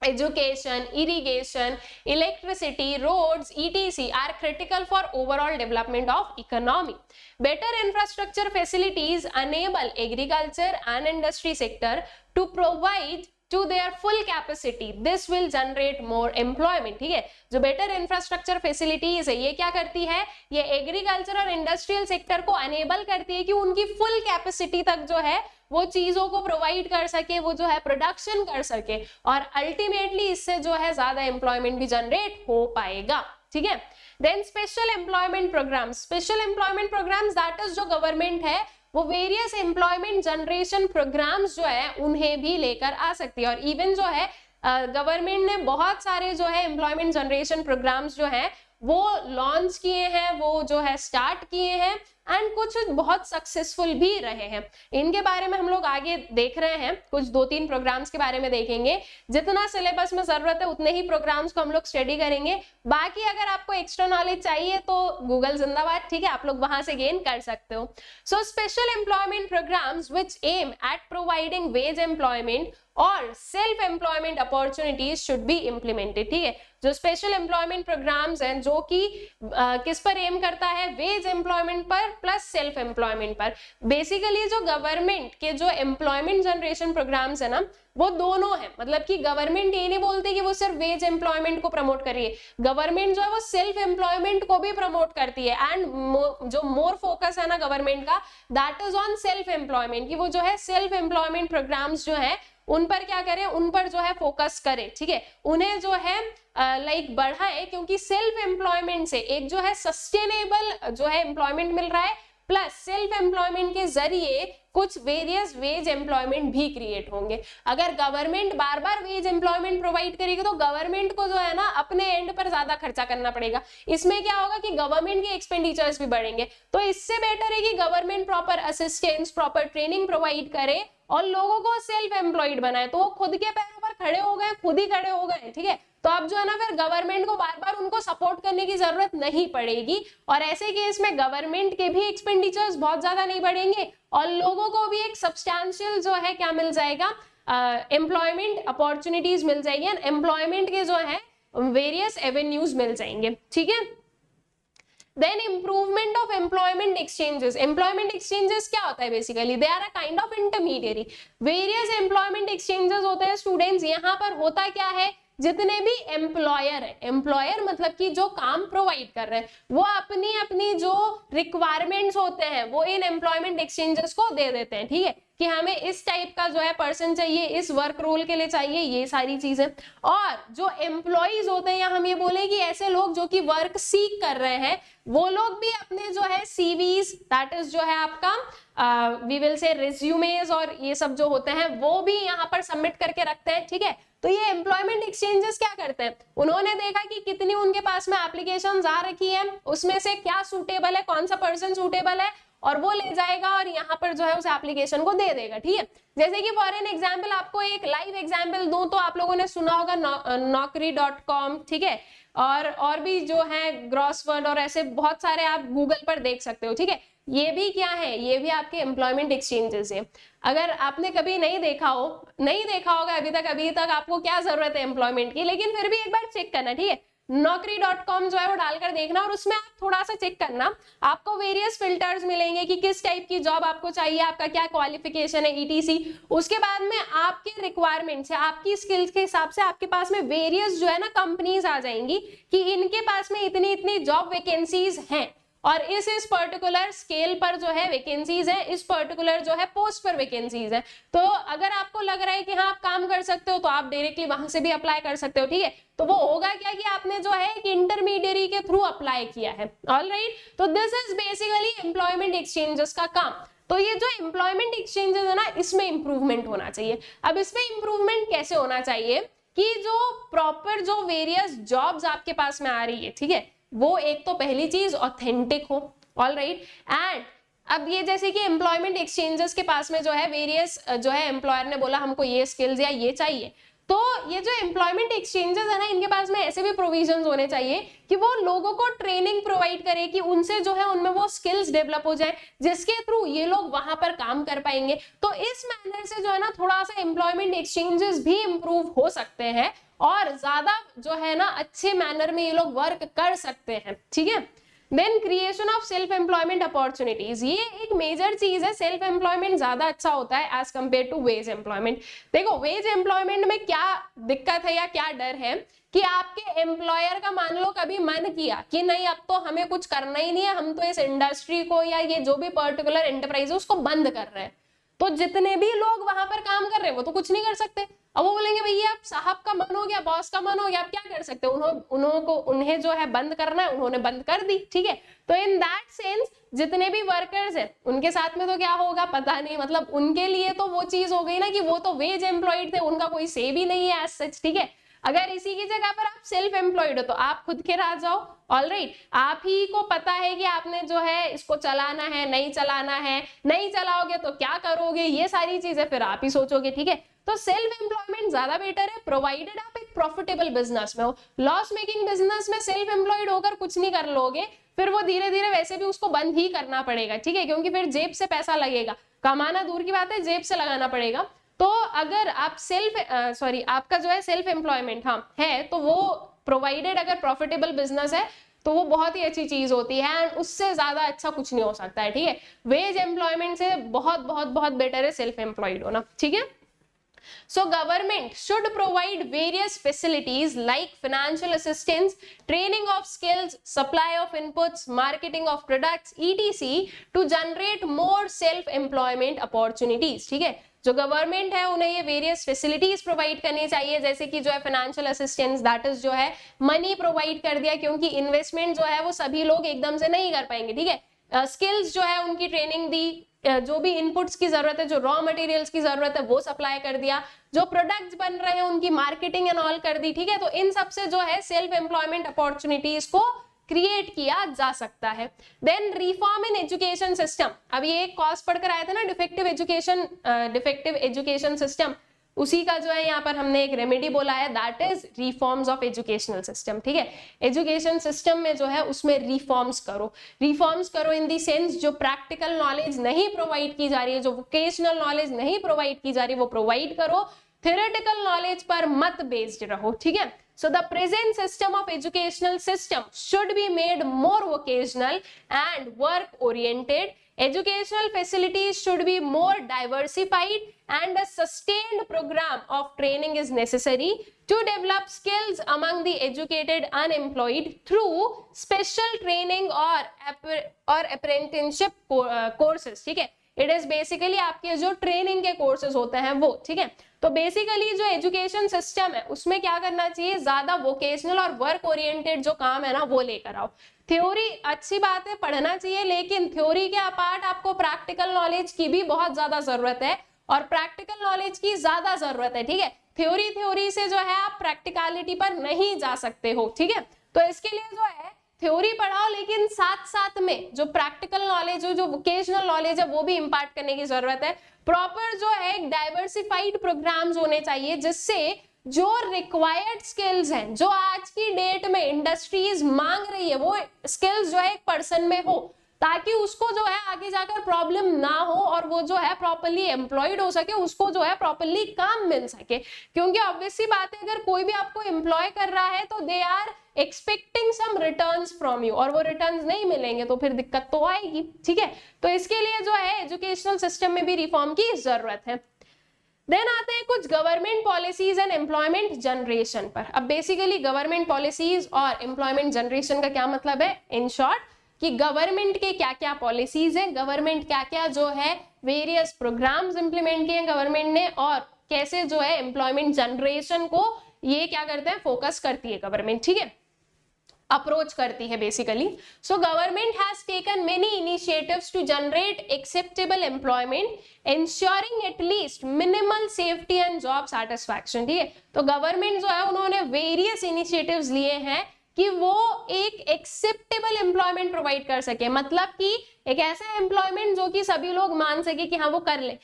education, irrigation, electricity, roads, etc. are critical for overall development of economy. Better infrastructure facilities enable agriculture and industry sector to provide to their full capacity. This will generate more employment, ठीक है। जो better infrastructure facilities है ये क्या करती है, ये agriculture और इंडस्ट्रियल सेक्टर को अनेबल करती है कि उनकी फुल कैपेसिटी तक जो है वो चीजों को प्रोवाइड कर सके, वो जो है प्रोडक्शन कर सके, और अल्टीमेटली इससे जो है ज्यादा एम्प्लॉयमेंट भी जनरेट हो पाएगा, ठीक है। Then special employment programmes, special employment programmes that is जो गवर्नमेंट है वो वेरियस एम्प्लॉयमेंट जनरेशन प्रोग्राम्स जो है उन्हें भी लेकर आ सकती है, और इवन जो है गवर्नमेंट ने बहुत सारे जो है एम्प्लॉयमेंट जनरेशन प्रोग्राम्स जो है वो लॉन्च किए हैं, वो जो है स्टार्ट किए हैं, एंड कुछ बहुत सक्सेसफुल भी रहे हैं। इनके बारे में हम लोग आगे देख रहे हैं, कुछ 2-3 प्रोग्राम्स के बारे में देखेंगे। जितना सिलेबस में जरूरत है उतने ही प्रोग्राम्स को हम लोग स्टडी करेंगे। बाकी अगर आपको एक्स्ट्रा नॉलेज चाहिए तो गूगल जिंदाबाद, ठीक है, आप लोग वहां से गेन कर सकते हो। So special employment programs which aim at providing wage employment और self employment opportunities should be implemented, ठीक है। जो स्पेशल एम्प्लॉयमेंट प्रोग्राम्स हैं जो कि किस पर एम करता है, वेज एम्प्लॉयमेंट पर प्लस सेल्फ एम्प्लॉयमेंट पर। बेसिकली जो गवर्नमेंट के जो एम्प्लॉयमेंट जनरेशन प्रोग्राम्स है ना, वो दोनों है। मतलब कि गवर्नमेंट ये नहीं बोलती कि वो सिर्फ वेज एम्प्लॉयमेंट को प्रमोट कर रही है, गवर्नमेंट जो है वो सेल्फ एम्प्लॉयमेंट को भी प्रमोट करती है। एंड जो मोर फोकस है ना गवर्नमेंट का, that is on self employment, कि वो जो है सेल्फ एम्प्लॉयमेंट प्रोग्राम्स जो है उन पर क्या करें, उन पर जो है फोकस करें, ठीक है, उन्हें जो है लाइक बढ़ाए। क्योंकि सेल्फ एम्प्लॉयमेंट से एक जो है सस्टेनेबल जो है एम्प्लॉयमेंट मिल रहा है, प्लस सेल्फ एम्प्लॉयमेंट के जरिए कुछ वेरियस वेज एम्प्लॉयमेंट भी क्रिएट होंगे। अगर गवर्नमेंट बार बार वेज एम्प्लॉयमेंट प्रोवाइड करेगी तो गवर्नमेंट को जो है ना अपने एंड पर ज्यादा खर्चा करना पड़ेगा। इसमें क्या होगा कि गवर्नमेंट के एक्सपेंडिचर्स भी बढ़ेंगे। तो इससे बेटर है कि government proper assistance, proper training provide करे और लोगों को सेल्फ एम्प्लॉयड बनाए, तो वो खुद के पैरों पर खड़े हो गए, खुद ही खड़े हो गए, ठीक है। तो अब जो है ना फिर गवर्नमेंट को बार बार उनको सपोर्ट करने की जरूरत नहीं पड़ेगी, और ऐसे केस में गवर्नमेंट के भी एक्सपेंडिचर्स बहुत ज्यादा नहीं बढ़ेंगे और लोगों को भी एक सब्सटैंशियल जो है क्या मिल जाएगा, एम्प्लॉयमेंट अपॉर्चुनिटीज मिल जाएगी, एंड एम्प्लॉयमेंट के जो है वेरियस एवेन्यूज मिल जाएंगे, ठीक है। Then improvement of employment exchanges. Employment exchanges क्या होता है basically? They are a kind of intermediary. Various employment exchanges होते हैं स्टूडेंट्स। यहाँ पर होता क्या है, जितने भी एम्प्लॉयर है, एम्प्लॉयर मतलब कि जो काम प्रोवाइड कर रहे हैं, वो अपनी अपनी जो रिक्वायरमेंट्स होते हैं वो इन एम्प्लॉयमेंट एक्सचेंजेस को दे देते हैं, ठीक है, कि हमें इस टाइप का जो है पर्सन चाहिए, इस वर्क रोल के लिए चाहिए, ये सारी चीजें। और जो एम्प्लॉइज होते हैं, या हम ये बोले कि ऐसे लोग जो कि वर्क सीक कर रहे हैं, वो लोग भी अपने जो है सीवीज, दैट इज जो है आपका वी विल से रिज्यूमेज और ये सब जो होते हैं वो भी यहाँ पर सबमिट करके रखते हैं, ठीक है। तो ये एम्प्लॉयमेंट एक्सचेंजेस क्या करते हैं, उन्होंने देखा कि कितनी उनके पास में एप्लीकेशंस आ रखी है, उसमें से क्या सूटेबल है, कौन सा पर्सन सूटेबल है, और वो ले जाएगा और यहाँ पर जो है उस एप्लीकेशन को दे देगा, ठीक है। जैसे कि फॉर एन एग्जाम्पल आपको एक लाइव एग्जाम्पल दूं तो आप लोगों ने सुना होगा naukri.com, ठीक है, और भी जो है ग्रॉसवर्ड और ऐसे बहुत सारे आप गूगल पर देख सकते हो, ठीक है। ये भी क्या है, ये भी आपके एम्प्लॉयमेंट एक्सचेंजेस है। अगर आपने कभी नहीं देखा होगा अभी तक आपको क्या जरूरत है एम्प्लॉयमेंट की, लेकिन फिर भी एक बार चेक करना, ठीक है। naukri.com जो है वो डालकर देखना और उसमें आप थोड़ा सा चेक करना, आपको वेरियस फिल्टर्स मिलेंगे कि किस टाइप की जॉब आपको चाहिए, आपका क्या क्वालिफिकेशन है, ईटीसी। उसके बाद में आपके रिक्वायरमेंट से, आपकी स्किल्स के हिसाब से आपके पास में वेरियस जो है ना कंपनीज आ जाएंगी कि इनके पास में इतनी इतनी जॉब वैकेंसीज हैं और इस पर्टिकुलर स्केल पर जो है वैकेंसीज है, इस पर्टिकुलर जो है पोस्ट पर वैकेंसीज है। तो अगर आपको लग रहा है कि हाँ आप काम कर सकते हो तो आप डायरेक्टली वहां से भी अप्लाई कर सकते हो, ठीक है। तो वो होगा क्या कि आपने जो है एक इंटरमीडियरी के थ्रू अप्लाई किया है, ऑलराइट। तो this is basically employment exchanges का काम। तो ये जो एम्प्लॉयमेंट एक्सचेंजेस है ना, इसमें इंप्रूवमेंट होना चाहिए। अब इसमें इंप्रूवमेंट कैसे होना चाहिए कि जो प्रॉपर जो वेरियस जॉब्स आपके पास में आ रही है, ठीक है, वो एक तो पहली चीज ऑथेंटिक हो, ऑलराइट। एंड अब ये जैसे कि एम्प्लॉयमेंट एक्सचेंजेस के पास में जो है वेरियस जो है एम्प्लॉयर ने बोला हमको ये स्किल्स या ये चाहिए, तो ये जो एम्प्लॉयमेंट एक्सचेंजेस है ना, इनके पास में ऐसे भी प्रोविजंस होने चाहिए कि वो लोगों को ट्रेनिंग प्रोवाइड करे कि उनसे जो है उनमें वो स्किल्स डेवलप हो जाए जिसके थ्रू ये लोग वहां पर काम कर पाएंगे। तो इस मैनर से जो है ना थोड़ा सा एम्प्लॉयमेंट एक्सचेंजेस भी इंप्रूव हो सकते हैं और ज्यादा जो है ना अच्छे मैनर में ये लोग वर्क कर सकते हैं, ठीक है। Then creation of self employment opportunities, ये एक मेजर चीज है। सेल्फ एम्प्लॉयमेंट ज्यादा अच्छा होता है as compare to wage employment. देखो वेज एम्प्लॉयमेंट में क्या दिक्कत है या क्या डर है कि आपके एम्प्लॉयर का मान लो कभी मन किया कि नहीं अब तो हमें कुछ करना ही नहीं है, हम तो इस इंडस्ट्री को या ये जो भी पर्टिकुलर एंटरप्राइज है उसको बंद कर रहे हैं, तो जितने भी लोग वहां पर काम कर रहे हैं वो तो कुछ नहीं कर सकते। अब वो बोलेंगे भैया आप साहब का मन हो गया, बॉस का मन हो गया, आप क्या कर सकते हो, उन्हें जो है बंद करना है, उन्होंने बंद कर दी, ठीक है। तो इन दैट सेंस जितने भी वर्कर्स हैं उनके साथ में तो क्या होगा पता नहीं, मतलब उनके लिए तो वो चीज हो गई ना कि वो तो वेज एम्प्लॉयड थे, उनका कोई से भी नहीं है एज सच, ठीक है। अगर इसी की जगह पर आप सेल्फ एम्प्लॉयड हो तो आप खुद के राजा हो, ऑलराइट, आप ही को पता है कि आपने जो है इसको चलाना है, नहीं चलाना है, नहीं चलाओगे तो क्या करोगे, ये सारी चीजें फिर आप ही सोचोगे, ठीक है। तो सेल्फ एम्प्लॉयमेंट ज्यादा बेटर है, प्रोवाइडेड आप एक प्रॉफिटेबल बिजनेस में हो। लॉस मेकिंग बिजनेस में सेल्फ एम्प्लॉयड होकर कुछ नहीं कर लोगे, फिर वो धीरे धीरे वैसे भी उसको बंद ही करना पड़ेगा, ठीक है, क्योंकि फिर जेब से पैसा लगेगा, कमाना दूर की बात है, जेब से लगाना पड़ेगा। तो अगर आप आपका जो है सेल्फ एम्प्लॉयमेंट हाँ है, तो वो प्रोवाइडेड अगर प्रॉफिटेबल बिजनेस है तो वो बहुत ही अच्छी चीज होती है, एंड उससे ज्यादा अच्छा कुछ नहीं हो सकता है, ठीक है। वेज एम्प्लॉयमेंट से बहुत बहुत बहुत बेटर है सेल्फ एम्प्लॉयड होना, ठीक है। So government should provide various facilities like financial assistance, training of skills, supply of inputs, marketing of products, etc. to generate more self-employment opportunities, ठीक है। जो गवर्नमेंट है उन्हें ये वेरियस फैसिलिटीज प्रोवाइड करनी चाहिए, जैसे कि जो है फाइनेंशियल असिस्टेंस, दैट इज जो है मनी प्रोवाइड कर दिया, क्योंकि इन्वेस्टमेंट जो है वो सभी लोग एकदम से नहीं कर पाएंगे, ठीक है। स्किल्स जो है उनकी ट्रेनिंग दी, जो भी इनपुट्स की जरूरत है, जो रॉ मटेरियल्स की जरूरत है वो सप्लाई कर दिया, जो प्रोडक्ट्स बन रहे हैं उनकी मार्केटिंग एंड ऑल कर दी, ठीक है। तो इन सब से जो है सेल्फ एम्प्लॉयमेंट अपॉर्चुनिटीज को क्रिएट किया जा सकता है। Then reform in education system, अब ये एक कॉज पढ़कर आए थे ना, डिफेक्टिव एजुकेशन सिस्टम, उसी का जो है यहाँ पर हमने एक रेमेडी बोला है, that is reforms of educational system, ठीक है। एजुकेशन सिस्टम में जो है उसमें रिफॉर्म्स करो इन दी सेंस जो प्रैक्टिकल नॉलेज नहीं प्रोवाइड की जा रही है, जो वोकेशनल नॉलेज नहीं प्रोवाइड की जा रही है वो प्रोवाइड करो, थ्योरेटिकल नॉलेज पर मत बेस्ड रहो, ठीक है। So the present system of educational system should be made more vocational and work oriented. Educational facilities should be more diversified and a sustained program of training is necessary to develop skills among the educated unemployed through special training or apprenticeship courses, ठीक है। It is basically आपके जो training के courses होते हैं वो, ठीक है। तो बेसिकली जो एजुकेशन सिस्टम है उसमें क्या करना चाहिए, ज्यादा वोकेशनल और वर्क ओरिएंटेड जो काम है ना वो लेकर आओ। थ्योरी अच्छी बात है, पढ़ना चाहिए, लेकिन थ्योरी के अपार्ट आपको प्रैक्टिकल नॉलेज की भी बहुत ज्यादा जरूरत है, और प्रैक्टिकल नॉलेज की ज्यादा जरूरत है, ठीक है। थ्योरी से जो है आप प्रैक्टिकलिटी पर नहीं जा सकते हो, ठीक है। तो इसके लिए जो है थ्योरी पढ़ाओ, लेकिन साथ साथ में जो प्रैक्टिकल नॉलेज हो, जो वोकेशनल नॉलेज है वो भी इंपार्ट करने की जरूरत है। प्रॉपर जो है एक डाइवर्सिफाइड प्रोग्राम्स होने चाहिए, जिससे जो रिक्वायर्ड स्किल्स हैं, जो आज की डेट में इंडस्ट्रीज मांग रही है, वो स्किल्स जो है एक पर्सन में हो, ताकि उसको जो है आगे जाकर प्रॉब्लम ना हो और वो जो है प्रॉपर्ली एम्प्लॉयड हो सके, उसको जो है प्रॉपर्ली काम मिल सके। क्योंकि ऑब्वियसली बात है, अगर कोई भी आपको एम्प्लॉय कर रहा है तो they are expecting some returns from you, और वो रिटर्न्स नहीं मिलेंगे तो फिर दिक्कत तो आएगी, ठीक है। तो इसके लिए जो है एजुकेशनल सिस्टम में भी रिफॉर्म की जरूरत है। देन आते हैं कुछ government policies and employment generation पर। अब बेसिकली गवर्नमेंट पॉलिसीज और एम्प्लॉयमेंट जनरेशन का क्या मतलब है, इन शॉर्ट कि गवर्नमेंट के क्या क्या पॉलिसीज हैं, गवर्नमेंट क्या क्या जो है वेरियस प्रोग्राम्स इंप्लीमेंट किए हैं गवर्नमेंट ने, और कैसे जो है एम्प्लॉयमेंट जनरेशन को ये क्या करते हैं, फोकस करती है गवर्नमेंट, ठीक है, अप्रोच करती है basically. So government has taken many initiatives to generate acceptable employment, ensuring at least minimal safety and job satisfaction, ठीक है। तो गवर्नमेंट जो है उन्होंने वेरियस इनिशिएटिव्स लिए हैं कि वो एक एक्सेप्टेबल एम्प्लॉयमेंट प्रोवाइड कर सके, मतलब कि एक ऐसा एम्प्लॉयमेंट जो कि सभी लोग मान सके कि हाँ वो कर ले,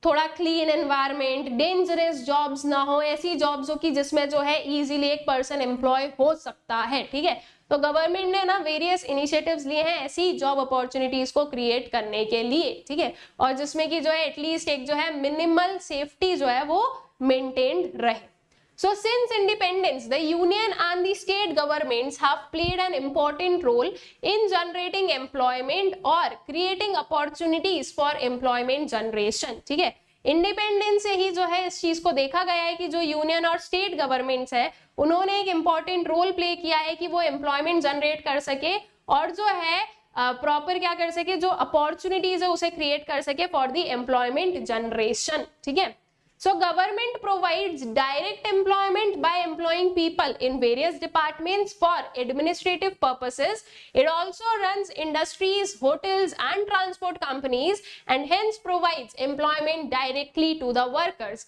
थोड़ा क्लीन एनवायरमेंट, डेंजरस जॉब्स ना हो, ऐसी जॉब्स हो कि जिसमें जो है इजीली एक पर्सन एम्प्लॉय हो सकता है, ठीक है। तो गवर्नमेंट ने ना वेरियस इनिशिएटिव्स लिए हैं ऐसी जॉब अपॉर्चुनिटीज को क्रिएट करने के लिए, ठीक है, और जिसमें कि जो है एटलीस्ट एक जो है मिनिमल सेफ्टी जो है वो मेंटेन्ड रहे। So since independence, the union and the state governments have played an important role in generating employment or creating opportunities for employment generation, ठीक है। इंडिपेंडेंस से ही जो है इस चीज को देखा गया है कि जो यूनियन और स्टेट गवर्नमेंट्स है उन्होंने एक इंपॉर्टेंट रोल प्ले किया है कि वो एम्प्लॉयमेंट जनरेट कर सके और जो है प्रॉपर क्या कर सके, जो अपॉर्चुनिटीज है उसे क्रिएट कर सके फॉर द एम्प्लॉयमेंट जनरेशन, ठीक है। So government provides direct employment by employing people in various departments for administrative purposes. It also runs industries, hotels and transport companies and hence provides employment directly to the workers.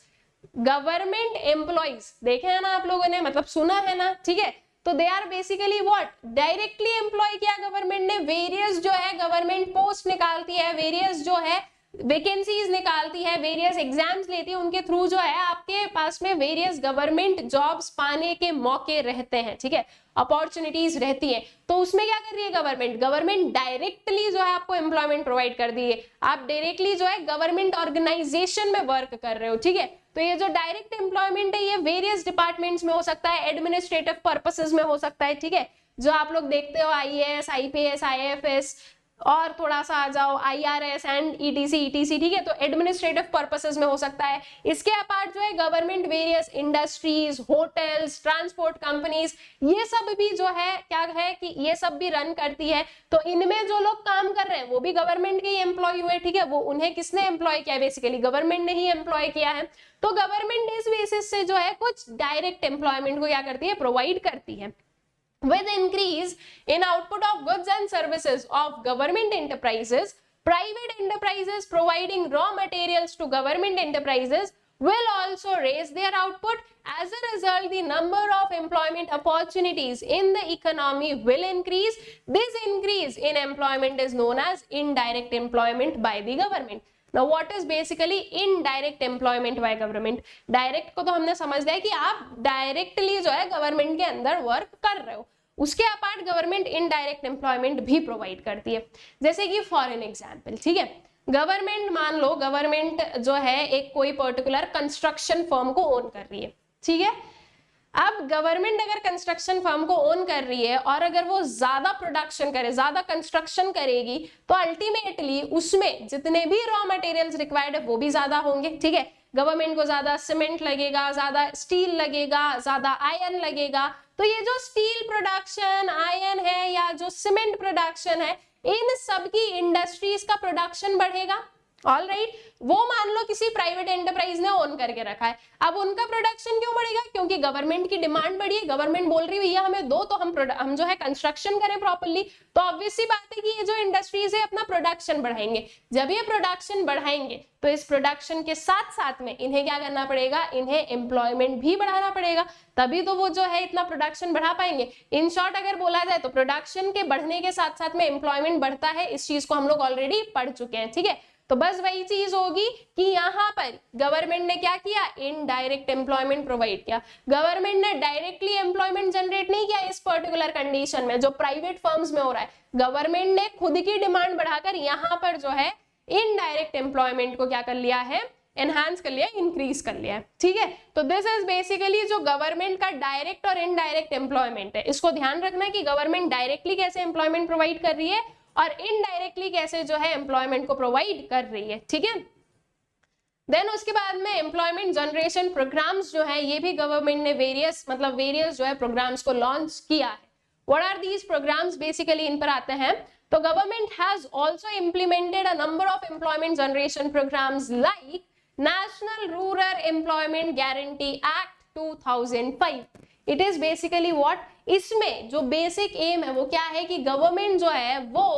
Government employees, देखे है ना आप लोगों ने, मतलब सुना है ना, ठीक है। तो they are basically what, directly employ किया गवर्नमेंट ने, वेरियस जो है गवर्नमेंट पोस्ट निकालती है, वेरियस जो है वैकेंसीज निकालती है, वेरियस एग्जाम्स लेती है, उनके थ्रू जो है आपके पास में वेरियस गवर्नमेंट जॉब्स पाने के मौके रहते हैं, ठीक है, अपॉर्चुनिटीज रहती है। तो उसमें क्या कर रही है गवर्नमेंट, गवर्नमेंट डायरेक्टली जो है आपको एम्प्लॉयमेंट प्रोवाइड कर दी है, आप डायरेक्टली जो है गवर्नमेंट ऑर्गेनाइजेशन में वर्क कर रहे हो, ठीक है। तो ये जो डायरेक्ट एम्प्लॉयमेंट है ये वेरियस डिपार्टमेंट्स में हो सकता है, एडमिनिस्ट्रेटिव पर्पसेस में हो सकता है, ठीक है, जो आप लोग देखते हो आईएएस, आईपीएस, आईएफएस, और थोड़ा सा आ जाओ आईआरएस एंड ईटीसी, ठीक है, तो एडमिनिस्ट्रेटिव पर्पसेस में हो सकता है। इसके अपार्ट जो है government various industries, hotels, transport companies, ये सब भी जो है क्या है कि ये सब भी रन करती है। तो इनमें जो लोग काम कर रहे हैं वो भी गवर्नमेंट के ही एम्प्लॉय हुए, ठीक है, वो उन्हें किसने एम्प्लॉय किया, बेसिकली गवर्नमेंट ने ही एम्प्लॉय किया है। तो गवर्नमेंट इस बेसिस से जो है कुछ डायरेक्ट एम्प्लॉयमेंट को क्या करती है, प्रोवाइड करती है। With increase in output of goods and services of government enterprises, private enterprises providing raw materials to government enterprises will also raise their output. As a result, the number of employment opportunities in the economy will increase. This increase in employment is known as indirect employment by the government. Now what is basically indirect employment by government? Direct को तो हमने समझ लिया कि आप directly जो है government के अंदर वर्क कर रहे हो, उसके अपार्ट गवर्नमेंट इनडायरेक्ट एम्प्लॉयमेंट भी प्रोवाइड करती है। जैसे कि फॉर एन एग्जांपल, ठीक है, गवर्नमेंट मान लो गवर्नमेंट जो है एक कोई पर्टिकुलर कंस्ट्रक्शन फर्म को ओन कर रही है, ठीक है। अब गवर्नमेंट अगर कंस्ट्रक्शन फर्म को ओन कर रही है और अगर वो ज्यादा प्रोडक्शन करे, ज्यादा कंस्ट्रक्शन करेगी, तो अल्टीमेटली उसमें जितने भी रॉ मटेरियल्स रिक्वायर्ड है वो भी ज्यादा होंगे, ठीक है। गवर्नमेंट को ज्यादा सीमेंट लगेगा, ज्यादा स्टील लगेगा, ज्यादा आयरन लगेगा। तो ये जो स्टील प्रोडक्शन, आयरन है या जो सीमेंट प्रोडक्शन है, इन सब की इंडस्ट्रीज का प्रोडक्शन बढ़ेगा। ऑल राइट, वो मान लो किसी प्राइवेट एंटरप्राइज ने ओन करके रखा है, अब उनका प्रोडक्शन क्यों बढ़ेगा, क्योंकि गवर्नमेंट की डिमांड बढ़ी है, गवर्नमेंट बोल रही है भैया हमें दो, तो हम जो है कंस्ट्रक्शन करें प्रॉपर्ली। तो ऑब्वियस सी बात है कि ये जो इंडस्ट्रीज है अपना प्रोडक्शन बढ़ाएंगे। जब ये प्रोडक्शन बढ़ाएंगे तो इस प्रोडक्शन के साथ साथ में इन्हें क्या करना पड़ेगा, इन्हें एम्प्लॉयमेंट भी बढ़ाना पड़ेगा, तभी तो वो जो है इतना प्रोडक्शन बढ़ा पाएंगे। इन शॉर्ट अगर बोला जाए तो प्रोडक्शन के बढ़ने के साथ साथ में एम्प्लॉयमेंट बढ़ता है, इस चीज को हम लोग ऑलरेडी पढ़ चुके हैं, ठीक है। तो बस वही चीज होगी कि यहाँ पर गवर्नमेंट ने क्या किया, इनडायरेक्ट एम्प्लॉयमेंट प्रोवाइड किया। गवर्नमेंट ने डायरेक्टली एम्प्लॉयमेंट जनरेट नहीं किया इस पर्टिकुलर कंडीशन में जो प्राइवेट फर्म्स में हो रहा है, गवर्नमेंट ने खुद की डिमांड बढ़ाकर यहाँ पर जो है इनडायरेक्ट एम्प्लॉयमेंट को क्या कर लिया है, एनहांस कर लिया, इंक्रीज कर लिया, ठीक है। तो दिस इज बेसिकली जो गवर्नमेंट का डायरेक्ट और इनडायरेक्ट एम्प्लॉयमेंट है। इसको ध्यान रखना कि गवर्नमेंट डायरेक्टली कैसे एम्प्लॉयमेंट प्रोवाइड कर रही है और इनडायरेक्टली कैसे जो है एम्प्लॉयमेंट को प्रोवाइड कर रही है, ठीक है। देन उसके बाद में एम्प्लॉयमेंट जनरेशन प्रोग्राम्स जो है ये भी गवर्नमेंट ने वेरियस जो है प्रोग्राम्स को लॉन्च किया है। What are these programs, basically इन पर आते हैं। तो government has also implemented a number of employment generation programs like national rural employment guarantee act 2005। It is basically what, इसमें जो बेसिक एम है वो क्या है कि गवर्नमेंट जो है वो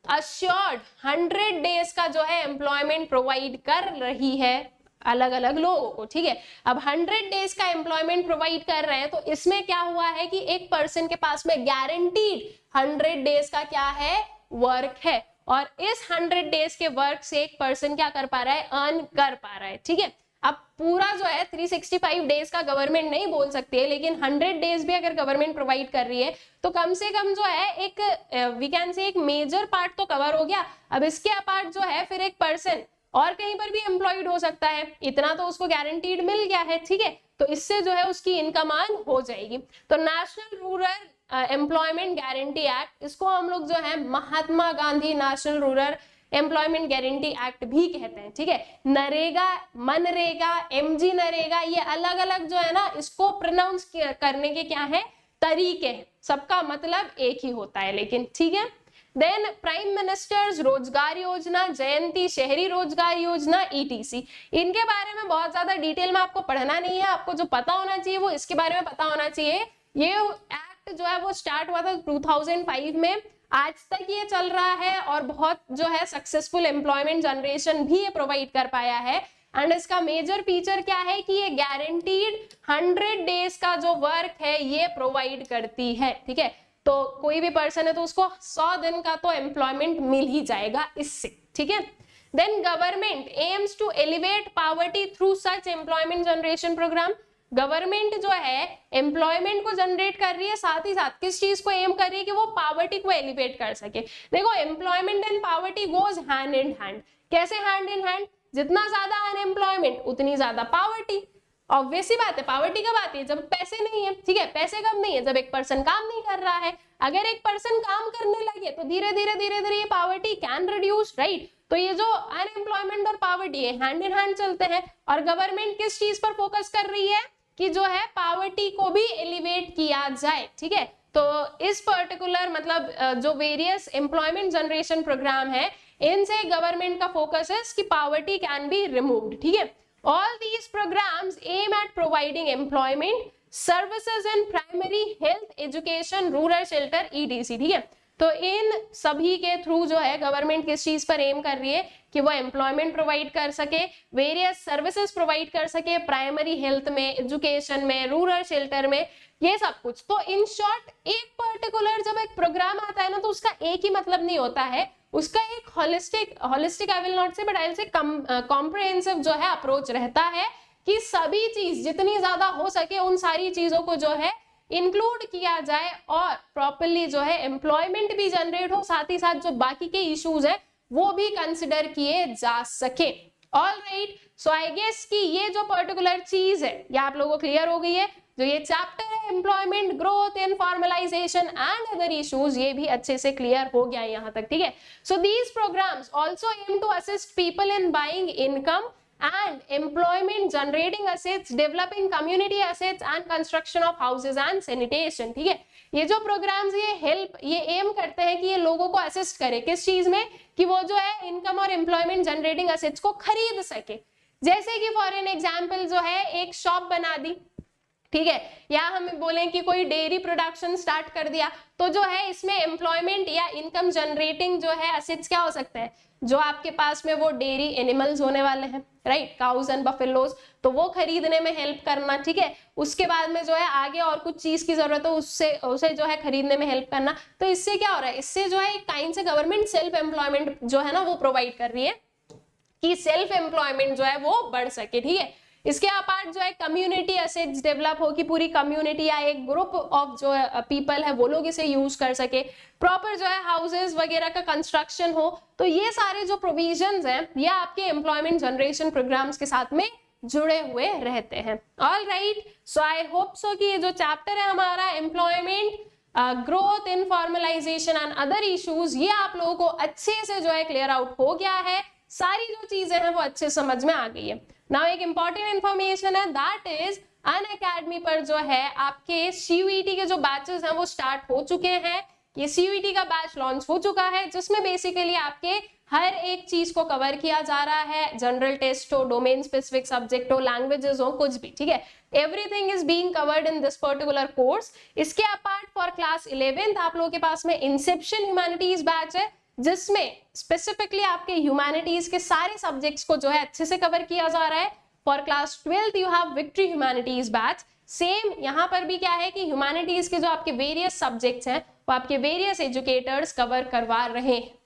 अश्योर्ड 100 डेज का जो है एम्प्लॉयमेंट प्रोवाइड कर रही है अलग अलग लोगों को, ठीक है। अब 100 डेज का एम्प्लॉयमेंट प्रोवाइड कर रहे हैं तो इसमें क्या हुआ है कि एक पर्सन के पास में गारंटीड 100 डेज का क्या है, वर्क है, और इस 100 डेज के वर्क से एक पर्सन क्या कर पा रहा है, अर्न कर पा रहा है, ठीक है। अब पूरा जो है 365 डेज का गवर्नमेंट नहीं बोल सकती है, लेकिन 100 डेज भी अगर गवर्नमेंट प्रोवाइड कर रही है तो कम से कम जो है एक वी कैन से एक मेजर पार्ट तो कवर हो गया। अब इसके अपार्ट जो है फिर एक पर्सन और कहीं पर भी एम्प्लॉयड हो सकता है, इतना तो उसको गारंटीड मिल गया है, ठीक है। तो इससे जो है उसकी इनकम अर्न हो जाएगी। तो national rural employment guarantee act, इसको हम लोग जो है Mahatma Gandhi national rural employment guarantee act भी कहते हैं, ठीक है। नरेगा, मनरेगा, एमजी नरेगा, ये अलग अलग जो है ना इसको प्रोनाउंस करने के क्या है, तरीके हैं, सबका मतलब एक ही होता है लेकिन, ठीक है। देन प्राइम मिनिस्टर्स रोजगार योजना, जयंती शहरी रोजगार योजना, ईटीसी, इनके बारे में बहुत ज्यादा डिटेल में आपको पढ़ना नहीं है, आपको जो पता होना चाहिए वो इसके बारे में पता होना चाहिए। ये एक्ट जो है वो स्टार्ट हुआ था 2005 में, आज तक ये चल रहा है और बहुत जो है सक्सेसफुल एम्प्लॉयमेंट जनरेशन भी ये प्रोवाइड कर पाया है। एंड इसका मेजर फीचर क्या है कि ये गारंटीड 100 डेज का जो वर्क है ये प्रोवाइड करती है, ठीक है। तो कोई भी पर्सन है तो उसको 100 दिन का तो एम्प्लॉयमेंट मिल ही जाएगा इससे, ठीक है। Then government aims to elevate poverty through such employment generation programme. Government जो है एम्प्लॉयमेंट को जनरेट कर रही है, साथ ही साथ किस चीज को एम कर रही है कि वो पॉवर्टी को एलिवेट कर सके। देखो employment and poverty goes hand in hand. कैसे हैंड इन हैंड? जितना ज्यादा अनएम्प्लॉयमेंट उतनी ज्यादा पॉवर्टी। ऑब्वियस सी बात है, पॉवर्टी कब आती है? जब पैसे नहीं है, ठीक है। पैसे कब नहीं है? जब एक पर्सन काम नहीं कर रहा है। अगर एक पर्सन काम करने लगे तो धीरे धीरे ये पॉवर्टी कैन रिड्यूस, राइट। तो ये जो अनएम्प्लॉयमेंट और पॉवर्टी है हैंड इन हैंड चलते हैं। और गवर्नमेंट किस चीज पर फोकस कर रही है कि जो है पॉवर्टी को भी एलिवेट किया जाए, ठीक है। तो इस पर्टिकुलर मतलब जो वेरियस एम्प्लॉयमेंट जनरेशन प्रोग्राम है इनसे गवर्नमेंट का फोकस है कि पॉवर्टी कैन बी रिमूव्ड, ठीक है। All these programs aim at providing employment, services and primary health, education, rural shelter, etc. ठीक है। तो इन सभी के थ्रू जो है गवर्नमेंट किस चीज पर एम कर रही है कि वो एम्प्लॉयमेंट प्रोवाइड कर सके, वेरियस सर्विसेज प्रोवाइड कर सके, प्राइमरी हेल्थ में, एजुकेशन में, रूरल शेल्टर में, ये सब कुछ। तो इन शॉर्ट एक पर्टिकुलर जब एक प्रोग्राम आता है ना तो उसका एक ही मतलब नहीं होता है, उसका एक होलिस्टिक आई विल नॉट से but I will say comprehensive जो है अप्रोच रहता है कि सभी चीज जितनी ज्यादा हो सके उन सारी चीजों को जो है इंक्लूड किया जाए और प्रॉपर्ली जो है एम्प्लॉयमेंट भी जनरेट हो, साथ ही साथ जो बाकी के इश्यूज है वो भी कंसिडर किए जा सके। All right, so I guess कि ये जो पर्टिकुलर चीज है ये आप लोगों को क्लियर हो गई है। जो ये चैप्टर है employment growth and formalisation and other issues, ये भी अच्छे से क्लियर हो गया यहाँ तक, ठीक है। So these programs also aim to assist people in buying income and employment generating assets, developing community assets and construction of houses and sanitation, ठीक है। ये जो प्रोग्राम्स ये एम करते हैं कि ये लोगों को असिस्ट करे किस चीज में कि वो जो है इनकम और एम्प्लॉयमेंट जनरेटिंग असेट्स को खरीद सके। जैसे कि फॉर एन एग्जांपल जो है एक शॉप बना दी, ठीक है, या हम बोलें कि कोई डेयरी प्रोडक्शन स्टार्ट कर दिया, तो जो है इसमें एम्प्लॉयमेंट या इनकम जनरेटिंग जो है असेट्स क्या हो सकते हैं, जो आपके पास में वो डेयरी एनिमल्स होने वाले हैं, राइट, काउज एंड बफेलोज, तो वो खरीदने में हेल्प करना, ठीक है। उसके बाद में जो है आगे और कुछ चीज की जरूरत हो उसे जो है खरीदने में हेल्प करना। तो इससे क्या हो रहा है, इससे जो है एक काइंड से गवर्नमेंट सेल्फ एम्प्लॉयमेंट जो है ना वो प्रोवाइड कर रही है कि सेल्फ एम्प्लॉयमेंट जो है वो बढ़ सके, ठीक है। इसके अपार्ट जो है कम्युनिटी एसेट्स डेवलप हो कि पूरी कम्युनिटी या एक ग्रुप ऑफ जो पीपल है वो लोग इसे यूज कर सके, प्रॉपर जो है हाउसेस वगैरह का कंस्ट्रक्शन हो। तो ये सारे जो प्रोविजंस हैं ये आपके एम्प्लॉयमेंट जनरेशन प्रोग्राम्स के साथ में जुड़े हुए रहते हैं। All right, so I hope so कि ये जो चैप्टर है हमारा employment growth in formalisation and other issues, ये आप लोगों को अच्छे से जो है क्लियर आउट हो गया है, सारी जो चीजें हैं वो अच्छे समझ में आ गई है। नाउ एक इंपॉर्टेंट इंफॉर्मेशन है, दैट इज अनअकैडमी पर जो है आपके सीयूईटी के जो बैचेस हैं वो स्टार्ट हो चुके हैं। ये सीयूईटी का बैच लॉन्च हो चुका है जिसमें बेसिकली आपके हर एक चीज को कवर किया जा रहा है, जनरल टेस्ट हो, डोमेन स्पेसिफिक सब्जेक्ट हो, लैंग्वेजेस हो, कुछ भी, ठीक है, everything is being covered in this particular course. इसके अपार्ट फॉर क्लास 11th आप लोगों के पास में इंसेप्शन ह्यूमैनिटीज बैच है जिसमें स्पेसिफिकली आपके ह्यूमैनिटीज के सारे सब्जेक्ट्स को जो है अच्छे से कवर किया जा रहा है। For class 12th you have victory humanities batch. Same यहाँ पर भी क्या है कि ह्यूमैनिटीज के जो आपके वेरियस सब्जेक्ट्स हैं वो आपके वेरियस एजुकेटर्स कवर करवा रहे हैं।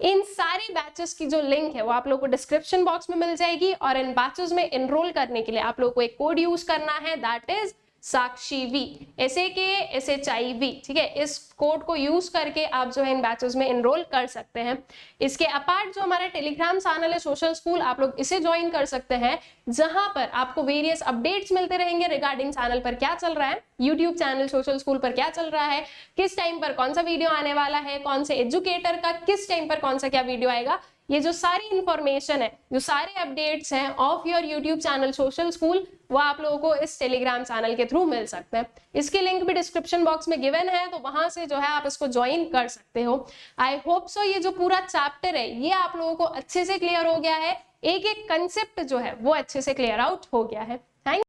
इन सारे बैचेस की जो लिंक है वो आप लोगों को डिस्क्रिप्शन बॉक्स में मिल जाएगी और इन बैचेस में एनरोल करने के लिए आप लोगों को एक कोड यूज करना है, दैट इज SAKSHIV, SAKSHIV, ठीक है। इस कोड को यूज करके आप जो है इन बैचेस में एनरोल कर सकते हैं। इसके अपार्ट जो हमारा टेलीग्राम चैनल है सोशल स्कूल, आप लोग इसे ज्वाइन कर सकते हैं जहां पर आपको वेरियस अपडेट्स मिलते रहेंगे रिगार्डिंग चैनल पर क्या चल रहा है, यूट्यूब चैनल सोशल स्कूल पर क्या चल रहा है, किस टाइम पर कौन सा वीडियो आने वाला है, कौन से एजुकेटर का किस टाइम पर कौन सा क्या वीडियो आएगा, ये जो सारी इंफॉर्मेशन है, जो सारे अपडेट्स हैं of your YouTube channel social school, वो आप लोगों को इस टेलीग्राम चैनल के थ्रू मिल सकते हैं। इसकी लिंक भी डिस्क्रिप्शन बॉक्स में गिवन है, तो वहां से जो है आप इसको ज्वाइन कर सकते हो। आई होप सो ये जो पूरा चैप्टर है ये आप लोगों को अच्छे से क्लियर हो गया है, एक एक कंसेप्ट जो है वो अच्छे से क्लियर आउट हो गया है।